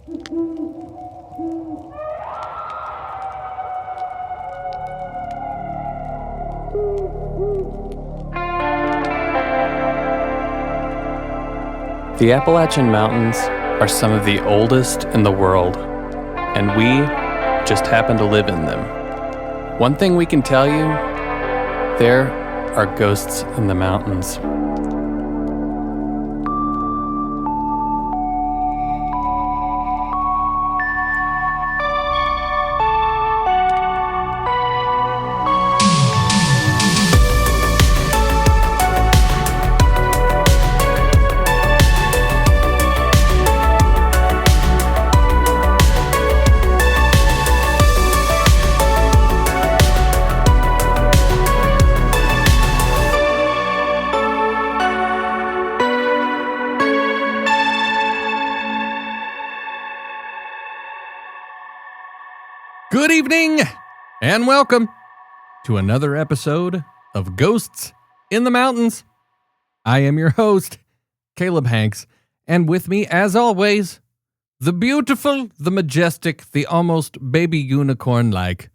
The Appalachian Mountains are some of the oldest in the world, and we just happen to live in them. One thing we can tell you, there are ghosts in the mountains. Good evening, and welcome to another episode of Ghosts in the Mountains. I am your host, Caleb Hanks, and with me, as always, the beautiful, the majestic, the almost baby unicorn-like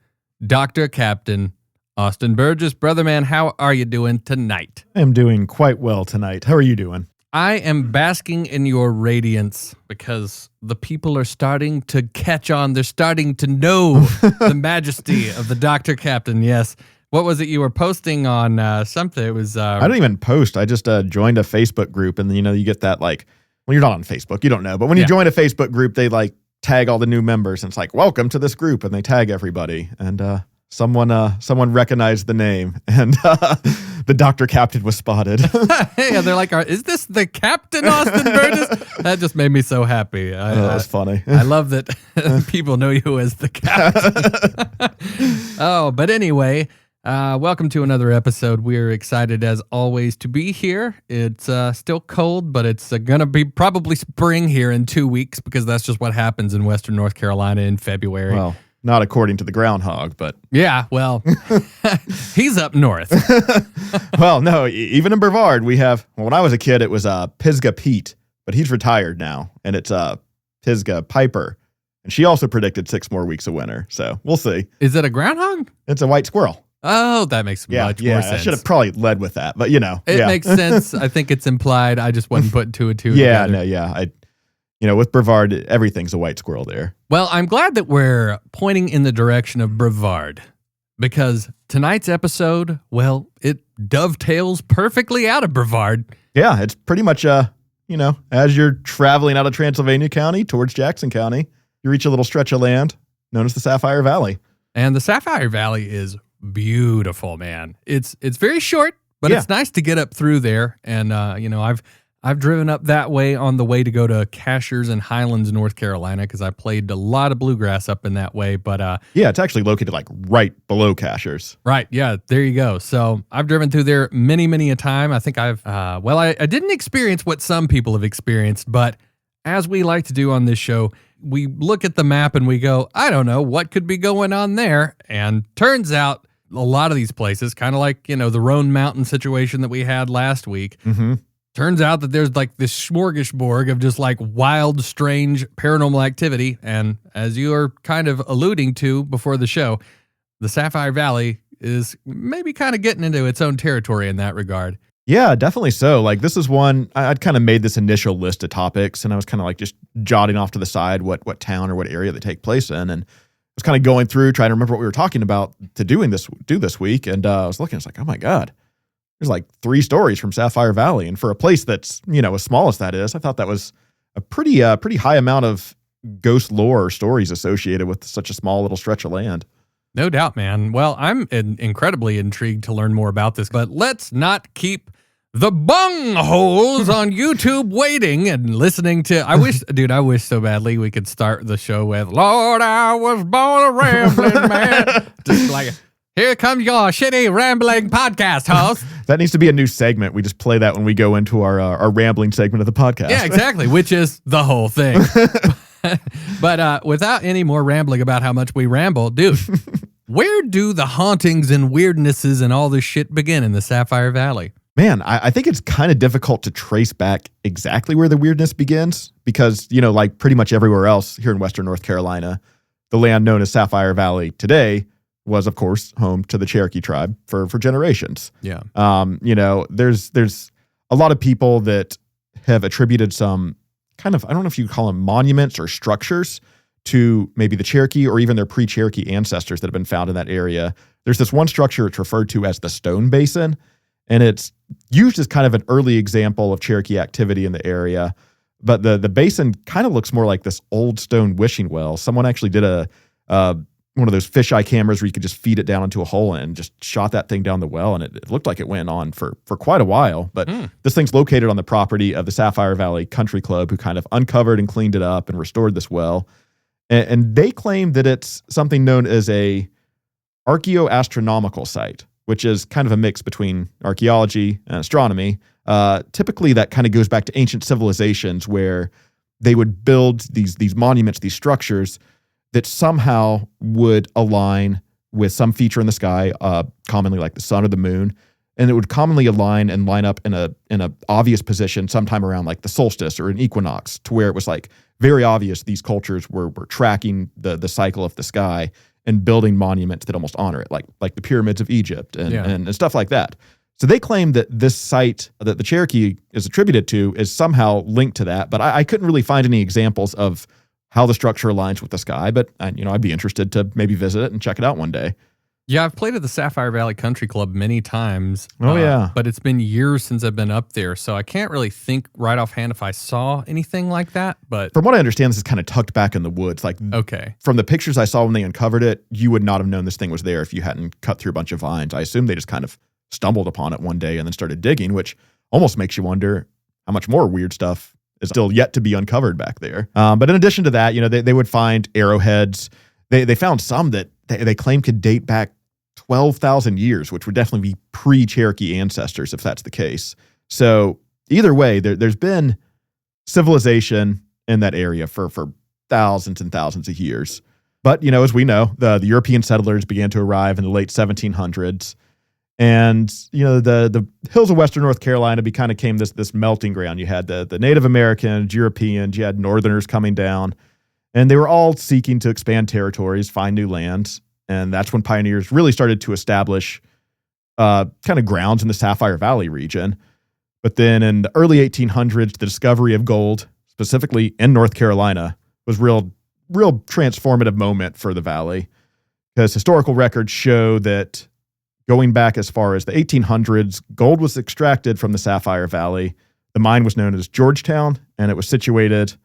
Dr. Captain Austin Burgess. Brother man, how are you doing tonight? I am doing quite well tonight. How are you doing? I am basking in your radiance because the people are starting to catch on. They're starting to know the majesty of the Dr. Captain. Yes. What was it you were posting on something? It was. I don't even post. I just joined a Facebook group, and you get that when you're not on Facebook, you don't know. But when you join a Facebook group, they tag all the new members, and it's like, welcome to this group, and they tag everybody. And someone recognized the name, and the Dr. Captain was spotted. Yeah, they're like, is this the Captain Austin Burgess? That just made me so happy. That was funny. I love that people know you as the Captain. Oh, but anyway, welcome to another episode. We're excited, as always, to be here. It's still cold, but it's going to be probably spring here in 2 weeks because that's just what happens in Western North Carolina in February. Well, not according to the groundhog, but... Yeah, well, he's up north. Well, no, even in Brevard, we have... Well, when I was a kid, it was Pisgah Pete, but he's retired now, and it's Pisgah Piper. And she also predicted 6 more weeks of winter, so we'll see. Is it a groundhog? It's a white squirrel. Oh, that makes much more sense. I should have probably led with that, but It makes sense. I think it's implied. I just wasn't putting 2 and 2 together. With Brevard, everything's a white squirrel there. Well, I'm glad that we're pointing in the direction of Brevard because tonight's episode, well, it dovetails perfectly out of Brevard. Yeah, it's pretty much, as you're traveling out of Transylvania County towards Jackson County, you reach a little stretch of land known as the Sapphire Valley. And the Sapphire Valley is beautiful, man. It's very short, but it's nice to get up through there. And, I've driven up that way on the way to go to Cashers and Highlands, North Carolina, because I played a lot of bluegrass up in that way. But it's actually located right below Cashers. Right. Yeah. There you go. So I've driven through there many, many a time. I think I didn't experience what some people have experienced, but as we like to do on this show, we look at the map and we go, I don't know what could be going on there. And turns out a lot of these places, kind of like, the Roan Mountain situation that we had last week. Mm-hmm. Turns out that there's this smorgasbord of just wild, strange paranormal activity. And as you are kind of alluding to before the show, the Sapphire Valley is maybe kind of getting into its own territory in that regard. Yeah, definitely so. This is one, I'd kind of made this initial list of topics, and I was kind of just jotting off to the side what town or what area they take place in. And I was kind of going through, trying to remember what we were talking about to do this week. And I was looking, I was like, oh my God. There's 3 stories from Sapphire Valley. And for a place that's, as small as that is, I thought that was a pretty high amount of ghost lore or stories associated with such a small little stretch of land. No doubt, man. Well, I'm incredibly intrigued to learn more about this, but let's not keep the bungholes on YouTube waiting and listening to... I wish so badly we could start the show with, Lord, I was born a rambling man. Just here comes your shitty rambling podcast host. That needs to be a new segment. We just play that when we go into our rambling segment of the podcast. Yeah, exactly, which is the whole thing. But without any more rambling about how much we ramble, dude, where do the hauntings and weirdnesses and all this shit begin in the Sapphire Valley? Man, I think it's kind of difficult to trace back exactly where the weirdness begins because, like pretty much everywhere else here in Western North Carolina, the land known as Sapphire Valley today was, of course, home to the Cherokee tribe for generations. Yeah. There's a lot of people that have attributed some kind of, I don't know if you call them monuments or structures to maybe the Cherokee or even their pre-Cherokee ancestors that have been found in that area. There's this one structure it's referred to as the Stone Basin, and it's used as kind of an early example of Cherokee activity in the area. But the basin kind of looks more like this old stone wishing well. Someone actually did one of those fisheye cameras where you could just feed it down into a hole and just shot that thing down the well, and it looked like it went on for quite a while. But this thing's located on the property of the Sapphire Valley Country Club, who kind of uncovered and cleaned it up and restored this well. And they claim that it's something known as a archaeoastronomical site, which is kind of a mix between archaeology and astronomy. Typically, that kind of goes back to ancient civilizations where they would build these monuments, these structures that somehow would align with some feature in the sky, commonly like the sun or the moon, and it would commonly align and line up in a obvious position sometime around like the solstice or an equinox, to where it was like very obvious these cultures were tracking the cycle of the sky and building monuments that almost honor it, like the pyramids of Egypt and stuff like that. So they claim that this site that the Cherokee is attributed to is somehow linked to that, but I couldn't really find any examples of how the structure aligns with the sky, but I'd be interested to maybe visit it and check it out one day. Yeah, I've played at the Sapphire Valley Country Club many times. Oh, yeah. But it's been years since I've been up there, so I can't really think right offhand if I saw anything like that. But from what I understand, this is kind of tucked back in the woods. Like, okay. From the pictures I saw when they uncovered it, you would not have known this thing was there if you hadn't cut through a bunch of vines. I assume they just kind of stumbled upon it one day and then started digging, which almost makes you wonder how much more weird stuff is still yet to be uncovered back there. But in addition to that, they would find arrowheads. They found some that they claim could date back 12,000 years, which would definitely be pre-Cherokee ancestors if that's the case. So either way, there's been civilization in that area for thousands and thousands of years. But, as we know, the European settlers began to arrive in the late 1700s. And, the hills of Western North Carolina became this melting ground. You had the Native Americans, Europeans, you had Northerners coming down, and they were all seeking to expand territories, find new lands. And that's when pioneers really started to establish kind of grounds in the Sapphire Valley region. But then in the early 1800s, the discovery of gold, specifically in North Carolina, was real transformative moment for the valley, because historical records show that going back as far as the 1800s, gold was extracted from the Sapphire Valley. The mine was known as Georgetown, and it was situated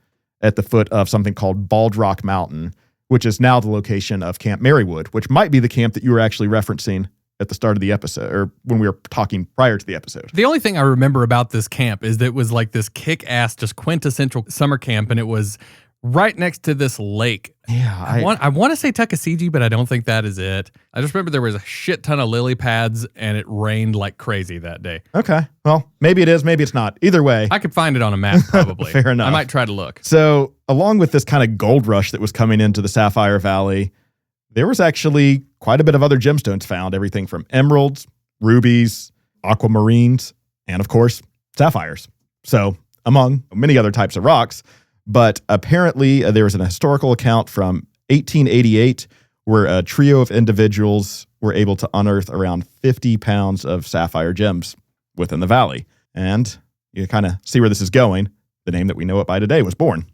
at the foot of something called Bald Rock Mountain, which is now the location of Camp Marywood, which might be the camp that you were actually referencing at the start of the episode, or when we were talking prior to the episode. The only thing I remember about this camp is that it was like this kick-ass, just quintessential summer camp, and it was right next to this lake. Yeah. I want to say Tuckasegee, but I don't think that is it. I just remember there was a shit ton of lily pads, and it rained like crazy that day. Okay. Well, maybe it is, maybe it's not. Either way. I could find it on a map, probably. Fair enough. I might try to look. So, along with this kind of gold rush that was coming into the Sapphire Valley, there was actually quite a bit of other gemstones found, everything from emeralds, rubies, aquamarines, and of course, sapphires. So, among many other types of rocks. But apparently, there was an historical account from 1888 where a trio of individuals were able to unearth around 50 pounds of sapphire gems within the valley. And you kind of see where this is going. The name that we know it by today was born.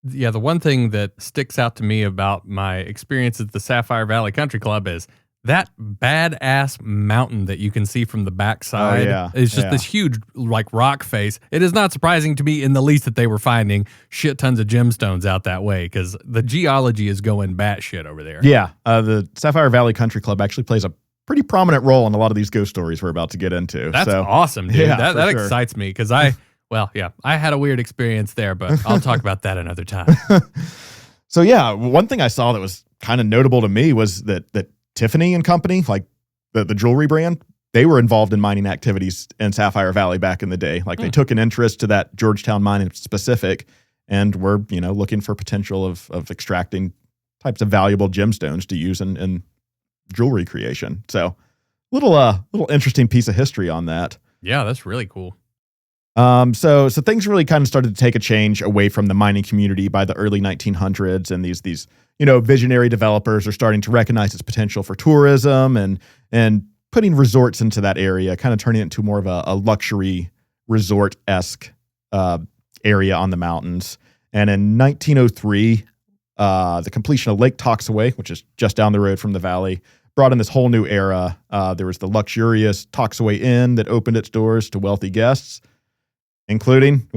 Yeah, the one thing that sticks out to me about my experience at the Sapphire Valley Country Club is that badass mountain that you can see from the backside. Oh, yeah. It's just this huge like rock face. It is not surprising to me in the least that they were finding shit tons of gemstones out that way, because the geology is going batshit over there. Yeah, the Sapphire Valley Country Club actually plays a pretty prominent role in a lot of these ghost stories we're about to get into. That's awesome, dude. Yeah, that sure. excites me, because I had a weird experience there, but I'll talk about that another time. So yeah, one thing I saw that was kind of notable to me was that Tiffany and Company, like the jewelry brand, they were involved in mining activities in Sapphire Valley back in the day. Like they took an interest to that Georgetown mine in specific, and were looking for potential of extracting types of valuable gemstones to use in jewelry creation. So little interesting piece of history on that. Yeah, that's really cool. So things really kind of started to take a change away from the mining community by the early 1900s, and these visionary developers are starting to recognize its potential for tourism and putting resorts into that area, kind of turning it into more of a luxury resort-esque area on the mountains. And in 1903, the completion of Lake Toxaway, which is just down the road from the valley, brought in this whole new era. There was the luxurious Toxaway Inn that opened its doors to wealthy guests, including,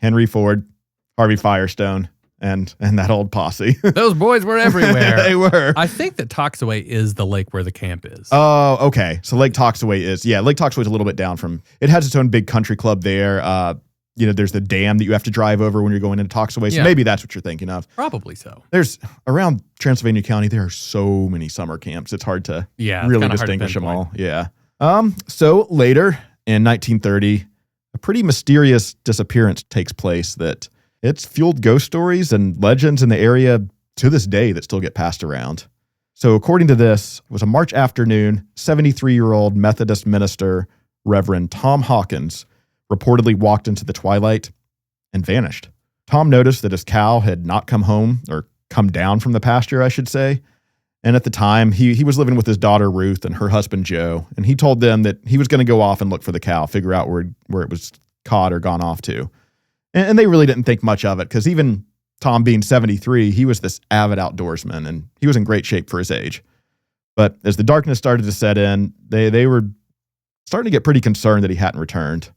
Henry Ford, Harvey Firestone, and that old posse. Those boys were everywhere. They were. I think that Toxaway is the lake where the camp is. Oh, okay. So Lake Toxaway is a little bit down from, it has its own big country club there. There's the dam that you have to drive over when you're going into Toxaway. So maybe that's what you're thinking of. Probably so. There's, around Transylvania County, there are so many summer camps. It's hard to really distinguish them all. Yeah. So later in 1930, a pretty mysterious disappearance takes place that it's fueled ghost stories and legends in the area to this day that still get passed around. So according to this, it was a March afternoon, 73-year-old Methodist minister, Reverend Tom Hawkins, reportedly walked into the twilight and vanished. Tom noticed that his cow had not come home, or come down from the pasture, I should say. And at the time, he was living with his daughter, Ruth, and her husband, Joe. And he told them that he was going to go off and look for the cow, figure out where it was caught or gone off to. And they really didn't think much of it, because even Tom being 73, he was this avid outdoorsman, and he was in great shape for his age. But as the darkness started to set in, they were starting to get pretty concerned that he hadn't returned.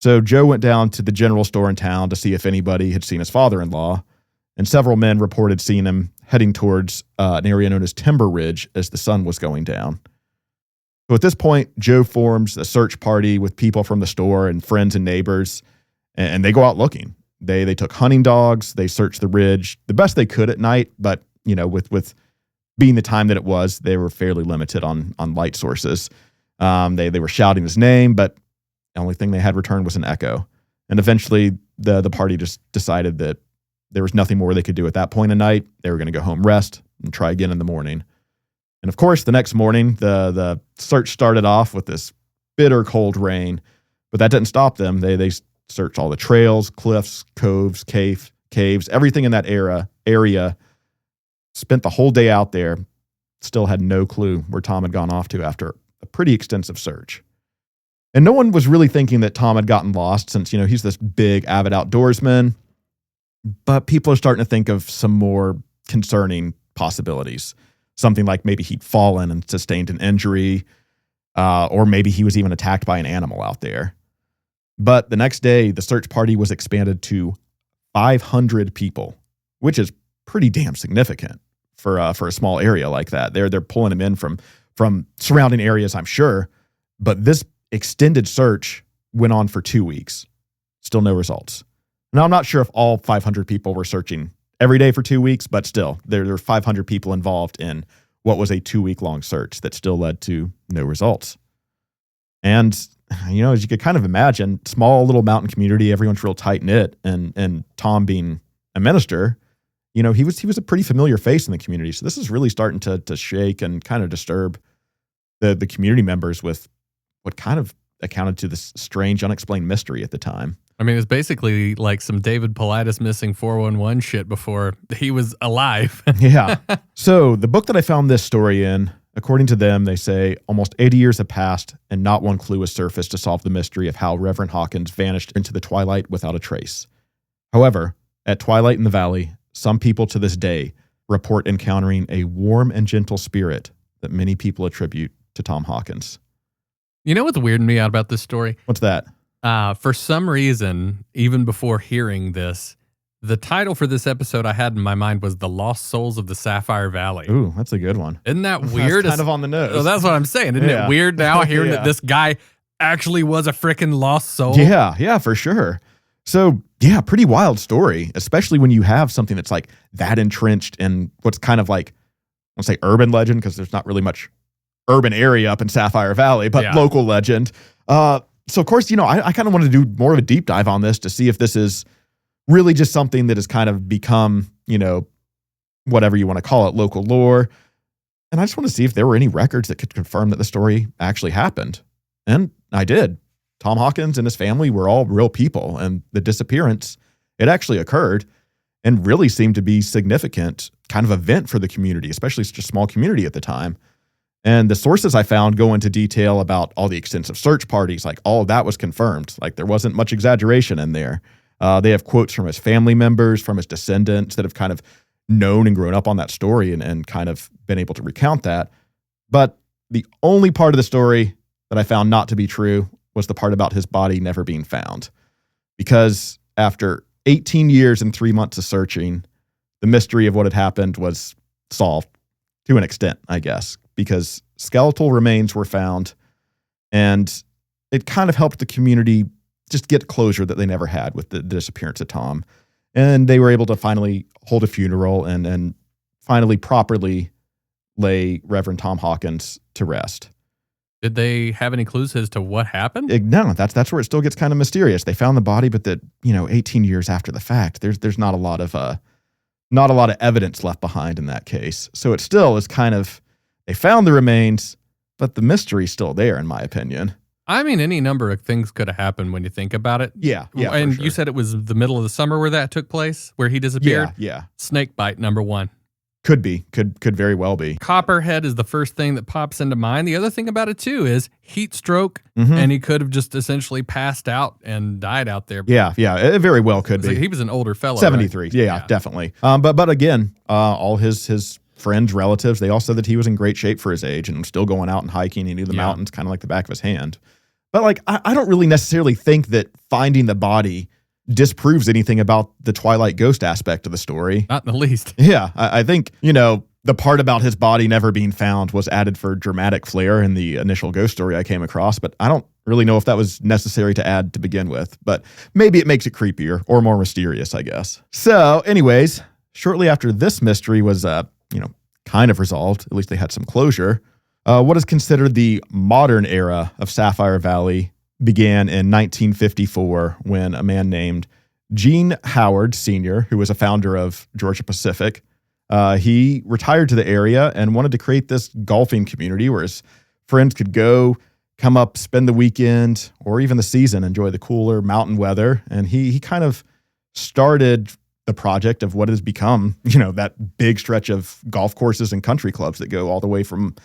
So Joe went down to the general store in town to see if anybody had seen his father-in-law, and several men reported seeing him heading towards an area known as Timber Ridge as the sun was going down. So at this point, Joe forms a search party with people from the store and friends and neighbors, and they go out looking. They took hunting dogs, they searched the ridge the best they could at night, but with being the time that it was, they were fairly limited on light sources. They were shouting his name, but the only thing they had returned was an echo. And eventually the party just decided that there was nothing more they could do at that point of night. They were going to go home, rest, and try again in the morning. And of course, the next morning, the search started off with this bitter cold rain, but that didn't stop them. They searched all the trails, cliffs, coves, caves, everything in that area, spent the whole day out there, still had no clue where Tom had gone off to after a pretty extensive search. And no one was really thinking that Tom had gotten lost since, he's this big, avid outdoorsman. But people are starting to think of some more concerning possibilities. Something like maybe he'd fallen and sustained an injury, or maybe he was even attacked by an animal out there. But the next day, the search party was expanded to 500 people, which is pretty damn significant for a small area like that. They're pulling him in from surrounding areas, I'm sure. But this extended search went on for 2 weeks. Still no results. Now, I'm not sure if all 500 people were searching every day for 2 weeks, but still, there were 500 people involved in what was a 2-week-long search that still led to no results. And, as you could kind of imagine, small little mountain community, everyone's real tight-knit, and Tom being a minister, he was a pretty familiar face in the community. So this is really starting to shake and kind of disturb the community members with what kind of accounted to this strange, unexplained mystery at the time. I mean, it's basically like some David Paulides missing 411 shit before he was alive. Yeah. So the book that I found this story in, according to them, they say almost 80 years have passed and not one clue has surfaced to solve the mystery of how Reverend Hawkins vanished into the twilight without a trace. However, at twilight in the valley, some people to this day report encountering a warm and gentle spirit that many people attribute to Tom Hawkins. You know what's weirding me out about this story? What's that? For some reason, even before hearing this, the title for this episode I had in my mind was The Lost Souls of the Sapphire Valley. Ooh, that's a good one. Isn't that weird? That's kind of on the nose. Oh, that's what I'm saying. Isn't it weird now hearing that this guy actually was a freaking lost soul? Yeah, for sure. So, yeah, pretty wild story, especially when you have something that's like that entrenched in what's kind of like, I won't say urban legend because there's not really much urban area up in Sapphire Valley, but local legend. So, of course, I kind of want to do more of a deep dive on this to see if this is really just something that has kind of become, whatever you want to call it, local lore. And I just want to see if there were any records that could confirm that the story actually happened. And I did. Tom Hawkins and his family were all real people, and the disappearance, it actually occurred and really seemed to be significant kind of event for the community, especially such a small community at the time. And the sources I found go into detail about all the extensive search parties, like all of that was confirmed. Like there wasn't much exaggeration in there. They have quotes from his family members, from his descendants that have kind of known and grown up on that story and kind of been able to recount that. But the only part of the story that I found not to be true was the part about his body never being found. Because after 18 years and 3 months of searching, the mystery of what had happened was solved to an extent, I guess, because skeletal remains were found, and it kind of helped the community just get closure that they never had with the disappearance of Tom. And they were able to finally hold a funeral and finally properly lay Reverend Tom Hawkins to rest. Did they have any clues as to what happened? No, that's where it still gets kind of mysterious. They found the body, but 18 years after the fact, there's not a lot of evidence left behind in that case. So it still is kind of, they found the remains, but the mystery's still there, in my opinion. I mean, any number of things could have happened when you think about it. Yeah. And sure. You said it was the middle of the summer where that took place, where he disappeared? Yeah. Snake bite, number one. Could be. Could very well be. Copperhead is the first thing that pops into mind. The other thing about it, too, is heat stroke, Mm-hmm. and he could have just essentially passed out and died out there. Yeah, it very well could be. Like he was an older fellow, 73, right? yeah, definitely. But again, all his friends, relatives, they all said that he was in great shape for his age and was still going out and hiking. He knew the mountains kind of like the back of his hand. But like, I don't really necessarily think that finding the body disproves anything about the Twilight ghost aspect of the story. Not in the least. Yeah, I think, the part about his body never being found was added for dramatic flair in the initial ghost story I came across, but I don't really know if that was necessary to add to begin with. But maybe it makes it creepier or more mysterious, I guess. So anyways, shortly after this mystery was, kind of resolved, at least they had some closure, what is considered the modern era of Sapphire Valley began in 1954 when a man named Gene Howard Sr., who was a founder of Georgia Pacific, he retired to the area and wanted to create this golfing community where his friends could go, come up, spend the weekend, or even the season, enjoy the cooler mountain weather. And he kind of started the project of what has become, that big stretch of golf courses and country clubs that go all the way from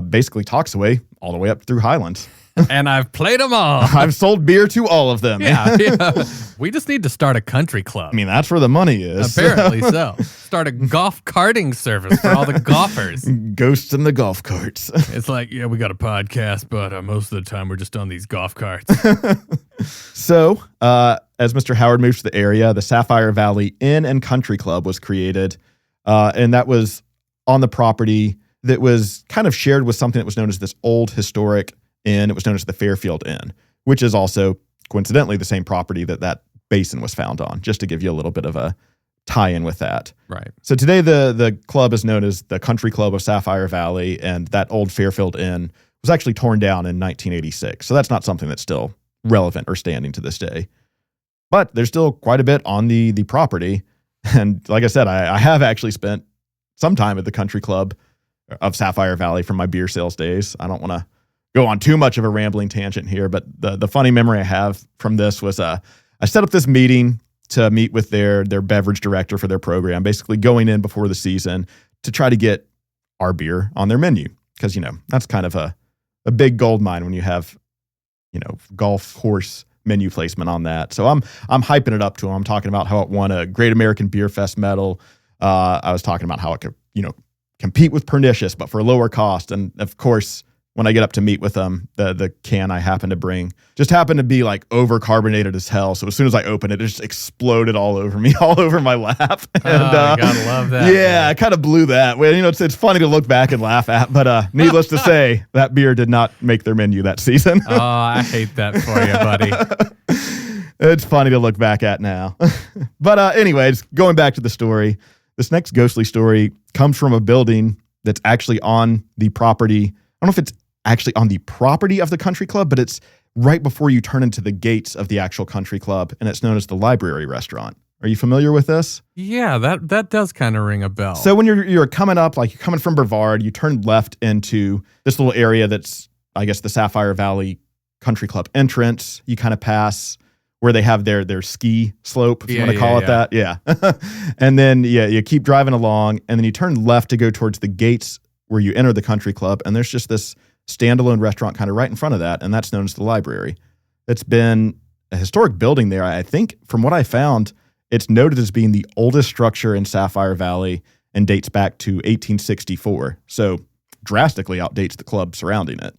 basically Toxaway all the way up through Highlands. And I've played them all. I've sold beer to all of them. Yeah. We just need to start a country club. I mean, that's where the money is. Apparently so. Start a golf karting service for all the golfers. Ghosts in the golf carts. It's like, we got a podcast, but most of the time we're just on these golf carts. So, as Mr. Howard moves to the area, the Sapphire Valley Inn and Country Club was created, and that was on the property that was kind of shared with something that was known as this old historic inn. It was known as the Fairfield Inn, which is also coincidentally the same property that basin was found on, just to give you a little bit of a tie-in with that. Right. So today the club is known as the Country Club of Sapphire Valley, and that old Fairfield Inn was actually torn down in 1986. So that's not something that's still relevant or standing to this day. But there's still quite a bit on the property. And like I said, I have actually spent some time at the Country Club of Sapphire Valley from my beer sales days. I don't want to go on too much of a rambling tangent here, but the funny memory I have from this was I set up this meeting to meet with their beverage director for their program, basically going in before the season to try to get our beer on their menu. Because, that's kind of a big gold mine when you have, golf course menu placement on that. So I'm hyping it up to them. I'm talking about how it won a Great American Beer Fest medal. I was talking about how it could, compete with Pernicious, but for a lower cost. And of course, when I get up to meet with them, the can I happen to bring just happened to be like over carbonated as hell. So as soon as I opened it, it just exploded all over me, all over my lap. And, I gotta love that. Yeah, man. I kind of blew that. Well, it's funny to look back and laugh at, but needless to say, that beer did not make their menu that season. Oh, I hate that for you, buddy. It's funny to look back at now. But anyways, going back to the story, this next ghostly story comes from a building that's actually on the property. I don't know if it's actually on the property of the country club, but it's right before you turn into the gates of the actual country club, and it's known as the Library Restaurant. Are you familiar with this? Yeah, that does kind of ring a bell. So when you're coming up, like you're coming from Brevard, you turn left into this little area that's, I guess, the Sapphire Valley country club entrance. You kind of pass where they have their ski slope, if you want to call it that. Yeah. And then, you keep driving along, and then you turn left to go towards the gates where you enter the country club, and there's just this standalone restaurant kind of right in front of that, and that's known as the library. It's been a historic building there. I think from what I found, it's noted as being the oldest structure in Sapphire Valley and dates back to 1864. So drastically outdates the club surrounding it.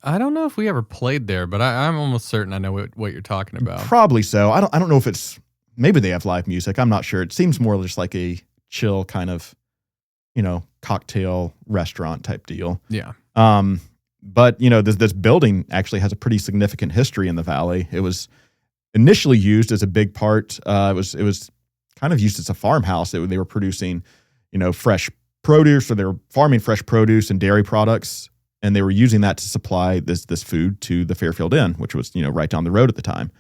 I don't know if we ever played there, but I'm almost certain I know what you're talking about. Probably so. I don't know if it's, maybe they have live music. I'm not sure. It seems more just like a chill kind of, cocktail restaurant type deal. Yeah. But this building actually has a pretty significant history in the valley. It was initially used as a big part. It was kind of used as a farmhouse. They were producing, fresh produce, or they were farming fresh produce and dairy products, and they were using that to supply this food to the Fairfield Inn, which was right down the road at the time.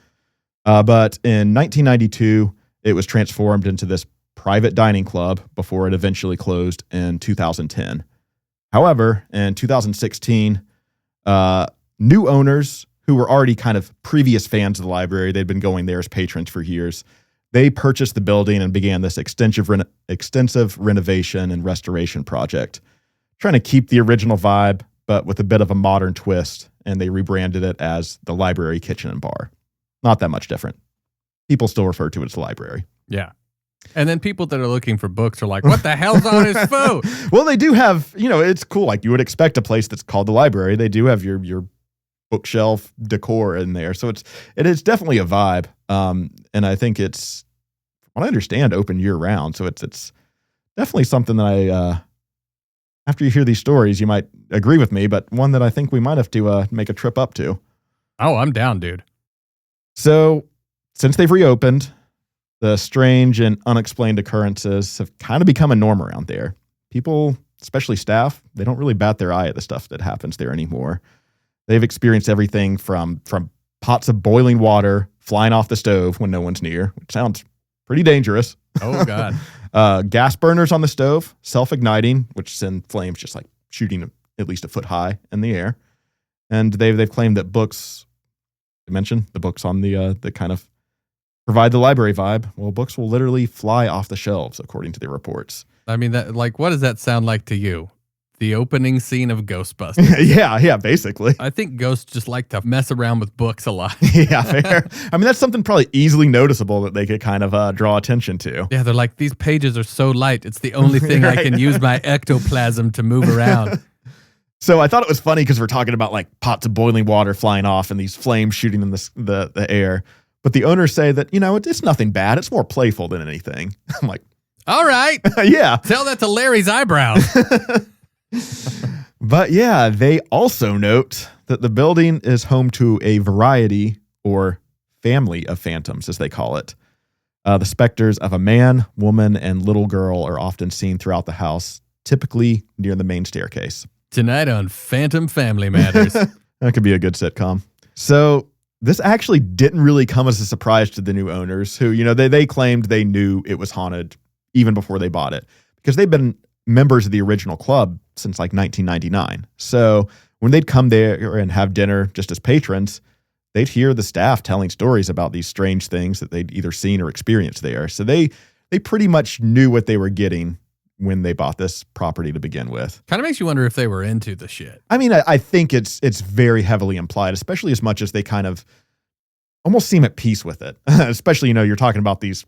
But in 1992, it was transformed into this private dining club before it eventually closed in 2010. However, in 2016, new owners who were already kind of previous fans of the library, they'd been going there as patrons for years, they purchased the building and began this extensive renovation and restoration project, trying to keep the original vibe, but with a bit of a modern twist, and they rebranded it as the Library Kitchen and Bar. Not that much different. People still refer to it as the library. Yeah. And then people that are looking for books are like, what the hell's on his phone? Well, they do have, it's cool. Like you would expect a place that's called the library. They do have your bookshelf decor in there. So it is definitely a vibe. And I think it's, from what I understand, open year round. So it's definitely something that after you hear these stories, you might agree with me, but one that I think we might have to make a trip up to. Oh, I'm down, dude. So since they've reopened, the strange and unexplained occurrences have kind of become a norm around there. People, especially staff, they don't really bat their eye at the stuff that happens there anymore. They've experienced everything from pots of boiling water flying off the stove when no one's near, which sounds pretty dangerous. Oh, God. Gas burners on the stove, self-igniting, which send flames just like shooting at least a foot high in the air. And they've claimed that books, I mentioned the books on the kind of provide the library vibe. Well, books will literally fly off the shelves, according to their reports. I mean, what does that sound like to you? The opening scene of Ghostbusters. Yeah, basically. I think ghosts just like to mess around with books a lot. Yeah, fair. I mean, that's something probably easily noticeable that they could kind of draw attention to. Yeah, they're like, these pages are so light. It's the only thing Right. I can use my ectoplasm to move around. So I thought it was funny because we're talking about like pots of boiling water flying off and these flames shooting in the air. But the owners say that, it's nothing bad. It's more playful than anything. I'm like, All right. yeah. Tell that to Larry's eyebrows. But yeah, they also note that the building is home to a variety or family of phantoms, as they call it. The specters of a man, woman, and little girl are often seen throughout the house, typically near the main staircase. Tonight on Phantom Family Matters. That could be a good sitcom. So this actually didn't really come as a surprise to the new owners who, they claimed they knew it was haunted even before they bought it because they've been members of the original club since like 1999. So when they'd come there and have dinner just as patrons, they'd hear the staff telling stories about these strange things that they'd either seen or experienced there. So they pretty much knew what they were getting when they bought this property to begin with. Kind of makes you wonder if they were into the shit. I mean, I think it's very heavily implied, especially as much as they kind of almost seem at peace with it. Especially, you're talking about these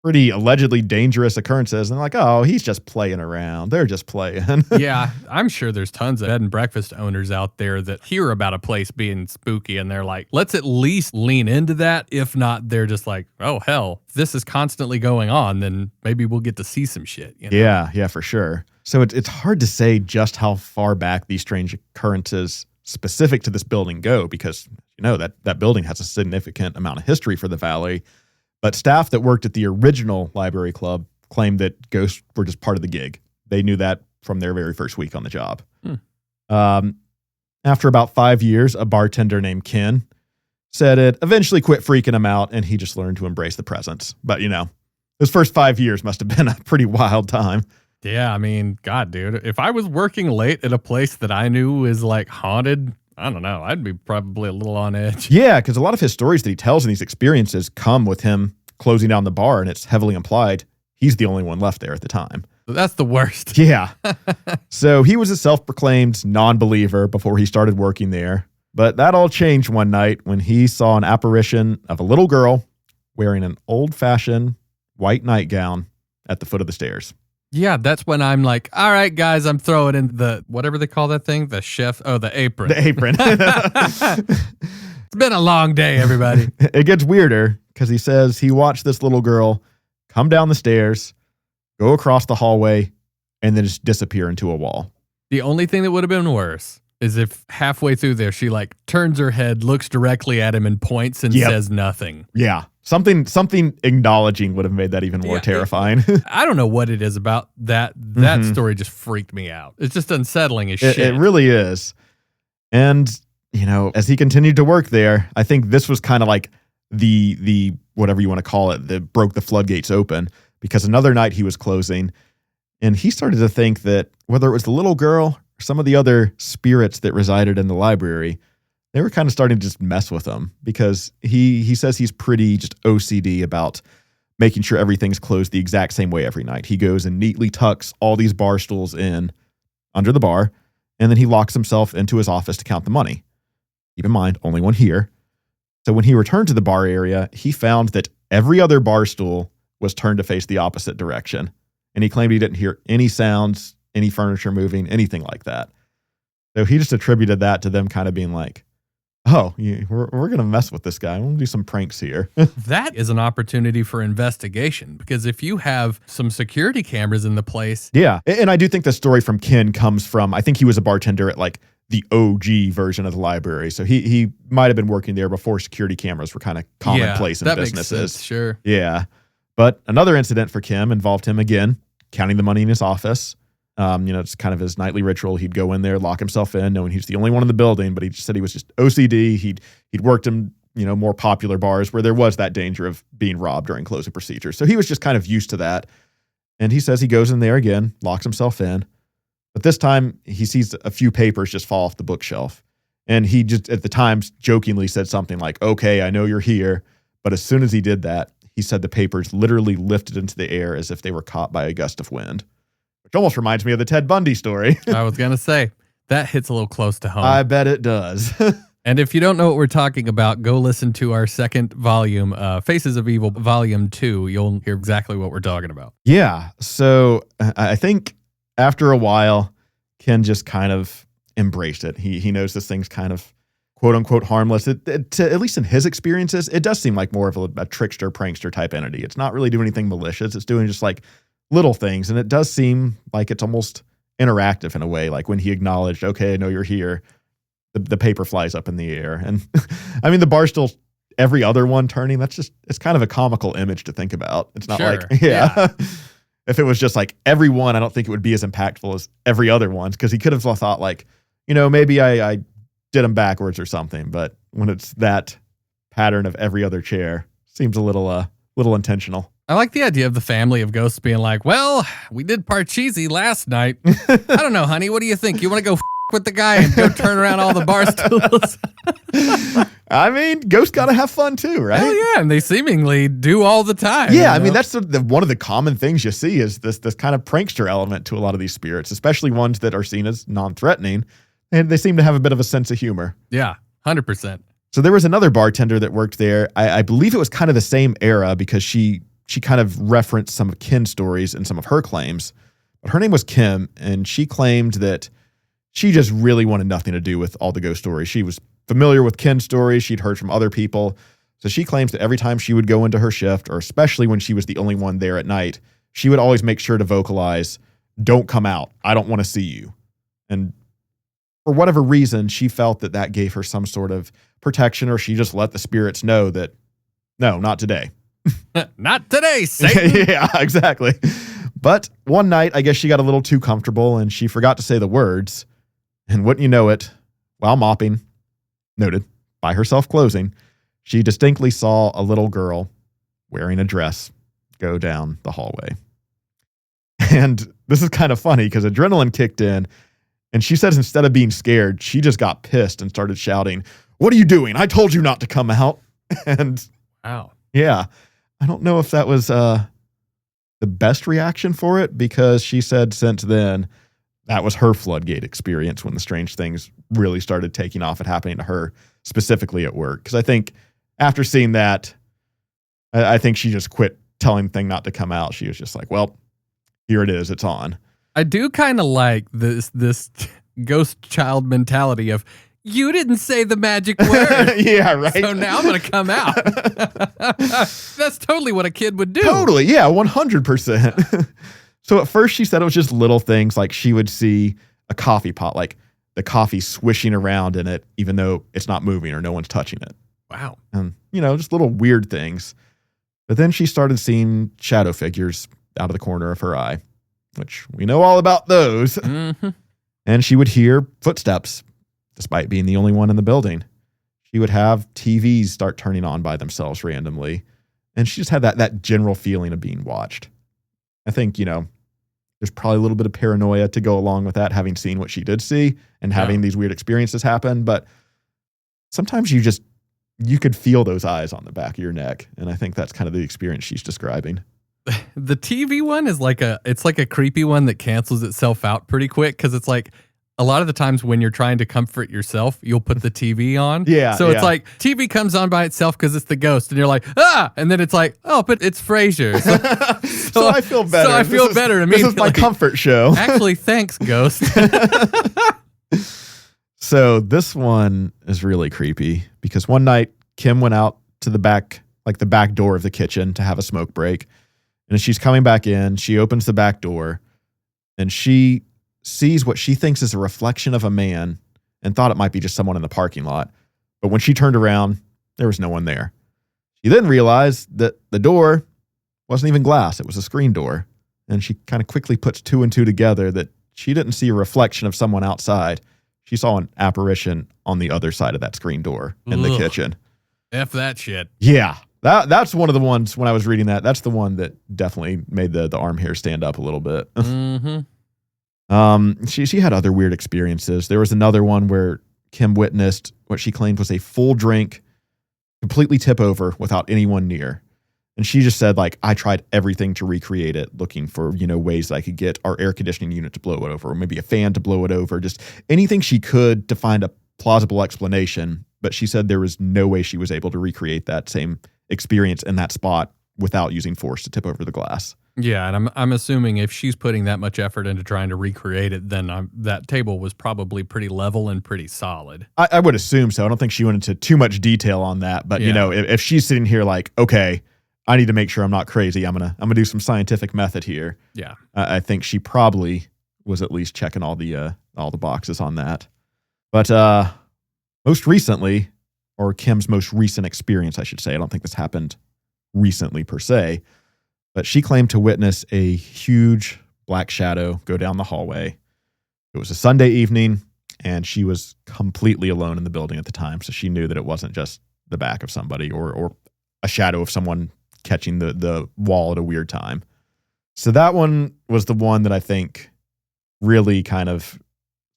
pretty allegedly dangerous occurrences and like, oh, he's just playing around. They're just playing. Yeah, I'm sure there's tons of bed and breakfast owners out there that hear about a place being spooky and they're like, let's at least lean into that. If not, they're just like, oh, hell, if this is constantly going on, then maybe we'll get to see some shit. Yeah, for sure. So it's hard to say just how far back these strange occurrences specific to this building go because, that building has a significant amount of history for the valley. But staff that worked at the original library club claimed that ghosts were just part of the gig. They knew that from their very first week on the job. After about 5 years, a bartender named Ken said it eventually quit freaking him out and he just learned to embrace the presence. But, those first 5 years must have been a pretty wild time. Yeah, I mean, God, dude, if I was working late at a place that I knew was like haunted, I don't know. I'd be probably a little on edge. Yeah, because a lot of his stories that he tells in these experiences come with him closing down the bar, and it's heavily implied he's the only one left there at the time. That's the worst. Yeah. So he was a self-proclaimed non-believer before he started working there. But that all changed one night when he saw an apparition of a little girl wearing an old-fashioned white nightgown at the foot of the stairs. Yeah, that's when I'm like, all right, guys, I'm throwing in the, whatever they call that thing, the apron. The apron. It's been a long day, everybody. It gets weirder because he says he watched this little girl come down the stairs, go across the hallway, and then just disappear into a wall. The only thing that would have been worse is if halfway through there, she like turns her head, looks directly at him and points and says nothing. Yeah. Something acknowledging would have made that even more terrifying. I don't know what it is about that. That story just freaked me out. It's just unsettling as shit. It really is. And, you know, as he continued to work there, I think this was kind of like the whatever you want to call it, that broke the floodgates open, because another night he was closing and he started to think that whether it was the little girl or some of the other spirits that resided in the library, they were kind of starting to just mess with him, because he says he's pretty just OCD about making sure everything's closed the exact same way every night. He goes and neatly tucks all these bar stools in under the bar, and then he locks himself into his office to count the money. Keep in mind, only one here. So when he returned to the bar area, he found that every other bar stool was turned to face the opposite direction. And he claimed he didn't hear any sounds, any furniture moving, anything like that. So he just attributed that to them kind of being like, oh, we're going to mess with this guy. We'll do some pranks here. That is an opportunity for investigation, because if you have some security cameras in the place. Yeah. And I do think the story from Ken comes from, I think he was a bartender at like the OG version of the library. So he might have been working there before security cameras were kind of commonplace in businesses. Makes sense, sure. Yeah. But another incident for Kim involved him again counting the money in his office. It's kind of his nightly ritual. He'd go in there, lock himself in, knowing he's the only one in the building, but he just said he was just OCD. He'd worked in, more popular bars where there was that danger of being robbed during closing procedures. So he was just kind of used to that. And he says he goes in there again, locks himself in. But this time he sees a few papers just fall off the bookshelf. And he just at the time jokingly said something like, okay, I know you're here. But as soon as he did that, he said the papers literally lifted into the air as if they were caught by a gust of wind. Which almost reminds me of the Ted Bundy story. I was going to say, that hits a little close to home. I bet it does. And if you don't know what we're talking about, go listen to our second volume, Faces of Evil, Volume 2. You'll hear exactly what we're talking about. Yeah. So I think after a while, Ken just kind of embraced it. He knows this thing's kind of quote unquote harmless. At least in his experiences, it does seem like more of a trickster, prankster type entity. It's not really doing anything malicious. It's doing just like little things. And it does seem like it's almost interactive in a way. Like when he acknowledged, okay, I know you're here, the paper flies up in the air. And I mean, the bar still, every other one turning, it's kind of a comical image to think about. It's not yeah. If it was just like every one, I don't think it would be as impactful as every other one, because he could have thought like, maybe I did them backwards or something. But when it's that pattern of every other chair, seems a little intentional. I like the idea of the family of ghosts being like, well, we did Parcheesi last night. I don't know, honey. What do you think? You want to go with the guy and go turn around all the bar stools? I mean, ghosts got to have fun too, right? Hell yeah, and they seemingly do all the time. Yeah, I mean, that's one of the common things you see is this kind of prankster element to a lot of these spirits, especially ones that are seen as non-threatening, and they seem to have a bit of a sense of humor. Yeah, 100%. So there was another bartender that worked there. I believe it was kind of the same era, because she kind of referenced some of Ken's stories and some of her claims. But her name was Kim, and she claimed that she just really wanted nothing to do with all the ghost stories. She was familiar with Ken's stories. She'd heard from other people. So she claims that every time she would go into her shift, or especially when she was the only one there at night, she would always make sure to vocalize, "Don't come out. I don't want to see you." And for whatever reason, she felt that gave her some sort of protection, or she just let the spirits know that, no, not today. Not today, Satan. Yeah, exactly. But one night, I guess she got a little too comfortable and she forgot to say the words. And wouldn't you know it, while mopping, noted, by herself closing, she distinctly saw a little girl wearing a dress go down the hallway. And this is kind of funny because adrenaline kicked in, And she says instead of being scared, she just got pissed and started shouting, "What are you doing? I told you not to come out." And Wow. yeah, I don't know if that was the best reaction for it, because she said since then that was her floodgate experience when the strange things really started taking off and happening to her, specifically at work. Because I think after seeing that, I think she just quit telling the thing not to come out. She was just like, well, here it is. It's on. I do kind of like this ghost child mentality of, you didn't say the magic word. Yeah, right. So now I'm going to come out. That's totally what a kid would do. Totally. Yeah, 100%. So at first she said it was just little things, like she would see a coffee pot, like the coffee swishing around in it, even though it's not moving or no one's touching it. Wow. And, just little weird things. But then she started seeing shadow figures out of the corner of her eye, which we know all about those. Mm-hmm. And she would hear footsteps, despite being the only one in the building. She would have TVs start turning on by themselves randomly. And she just had that general feeling of being watched. I think, there's probably a little bit of paranoia to go along with that, having seen what she did see and having these weird experiences happen. But sometimes you could feel those eyes on the back of your neck. And I think that's kind of the experience she's describing. The TV one is like a creepy one that cancels itself out pretty quick, because it's like a lot of the times when you're trying to comfort yourself, you'll put the TV on. Yeah. So it's like TV comes on by itself because it's the ghost, and you're like, ah, and then it's like, oh, but it's Frasier. So I feel better. So I feel better immediately. This is my comfort show. Actually, thanks, ghost. So this one is really creepy, because one night Kim went out to the back door of the kitchen to have a smoke break. And as she's coming back in, she opens the back door and she sees what she thinks is a reflection of a man, and thought it might be just someone in the parking lot. But when she turned around, there was no one there. She then realized that the door wasn't even glass. It was a screen door. And she kind of quickly puts two and two together that she didn't see a reflection of someone outside. She saw an apparition on the other side of that screen door in the kitchen. F that shit. Yeah. That's one of the ones, when I was reading that's the one that definitely made the arm hair stand up a little bit. Mm-hmm. She had other weird experiences. There was another one where Kim witnessed what she claimed was a full drink completely tip over without anyone near. And she just said, like, I tried everything to recreate it, looking for, ways that I could get our air conditioning unit to blow it over, or maybe a fan to blow it over, just anything she could to find a plausible explanation. But she said there was no way she was able to recreate that same experience in that spot without using force to tip over the glass. Yeah, and I'm assuming if she's putting that much effort into trying to recreate it, then that table was probably pretty level and pretty solid. I would assume so. I don't think she went into too much detail on that. But, if she's sitting here like, okay, I need to make sure I'm not crazy, I'm gonna do some scientific method here. Yeah, I think she probably was at least checking all the boxes on that. But most recently, or Kim's most recent experience, I should say, I don't think this happened recently per se, but she claimed to witness a huge black shadow go down the hallway. It was a Sunday evening, and she was completely alone in the building at the time, so she knew that it wasn't just the back of somebody or a shadow of someone catching the wall at a weird time. So that one was the one that I think really kind of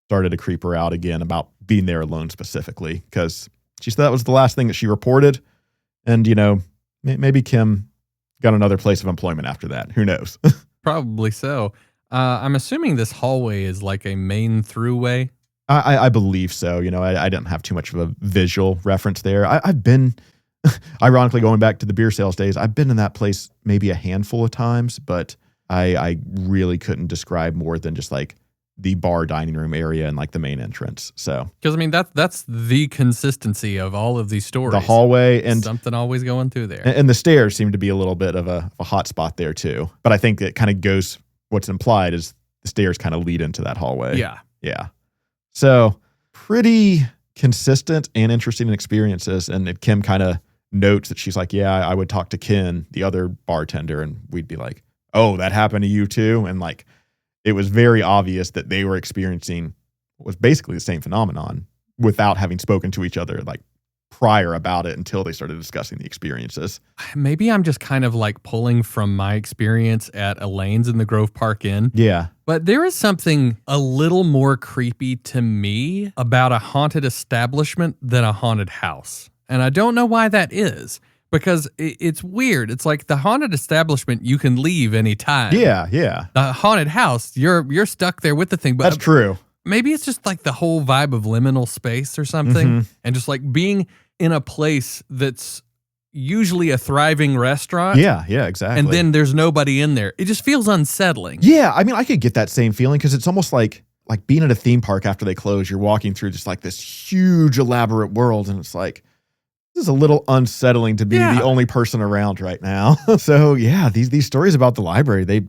started to creep her out again about being there alone specifically, because she said that was the last thing that she reported. And, maybe Kim got another place of employment after that. Who knows? probably so. I'm assuming this hallway is like a main throughway. I believe so. I didn't have too much of a visual reference there. I've been, ironically, going back to the beer sales days, I've been in that place maybe a handful of times, but I really couldn't describe more than just like the bar dining room area and like the main entrance. So, because that's the consistency of all of these stories. The hallway and something always going through there. And the stairs seem to be a little bit of a hot spot there too. But I think it kind of goes, what's implied is the stairs kind of lead into that hallway. Yeah. Yeah. So pretty consistent and interesting experiences. And Kim kind of notes that she's like, yeah, I would talk to Ken, the other bartender, and we'd be like, oh, that happened to you too? And like, it was very obvious that they were experiencing what was basically the same phenomenon without having spoken to each other like prior about it until they started discussing the experiences. Maybe I'm just kind of like pulling from my experience at Elaine's in the Grove Park Inn. Yeah. But there is something a little more creepy to me about a haunted establishment than a haunted house. And I don't know why that is, because it's weird. It's like the haunted establishment, you can leave anytime. Yeah, yeah. The haunted house, you're stuck there with the thing. But that's true. Maybe it's just like the whole vibe of liminal space or something. And just like being in a place that's usually a thriving restaurant. Yeah, exactly. And then there's nobody in there. It just feels unsettling. Yeah, I mean, I could get that same feeling because it's almost like being at a theme park after they close. You're walking through just like this huge, elaborate world, and it's like, this is a little unsettling to be the only person around right now. So yeah, these stories about the library, they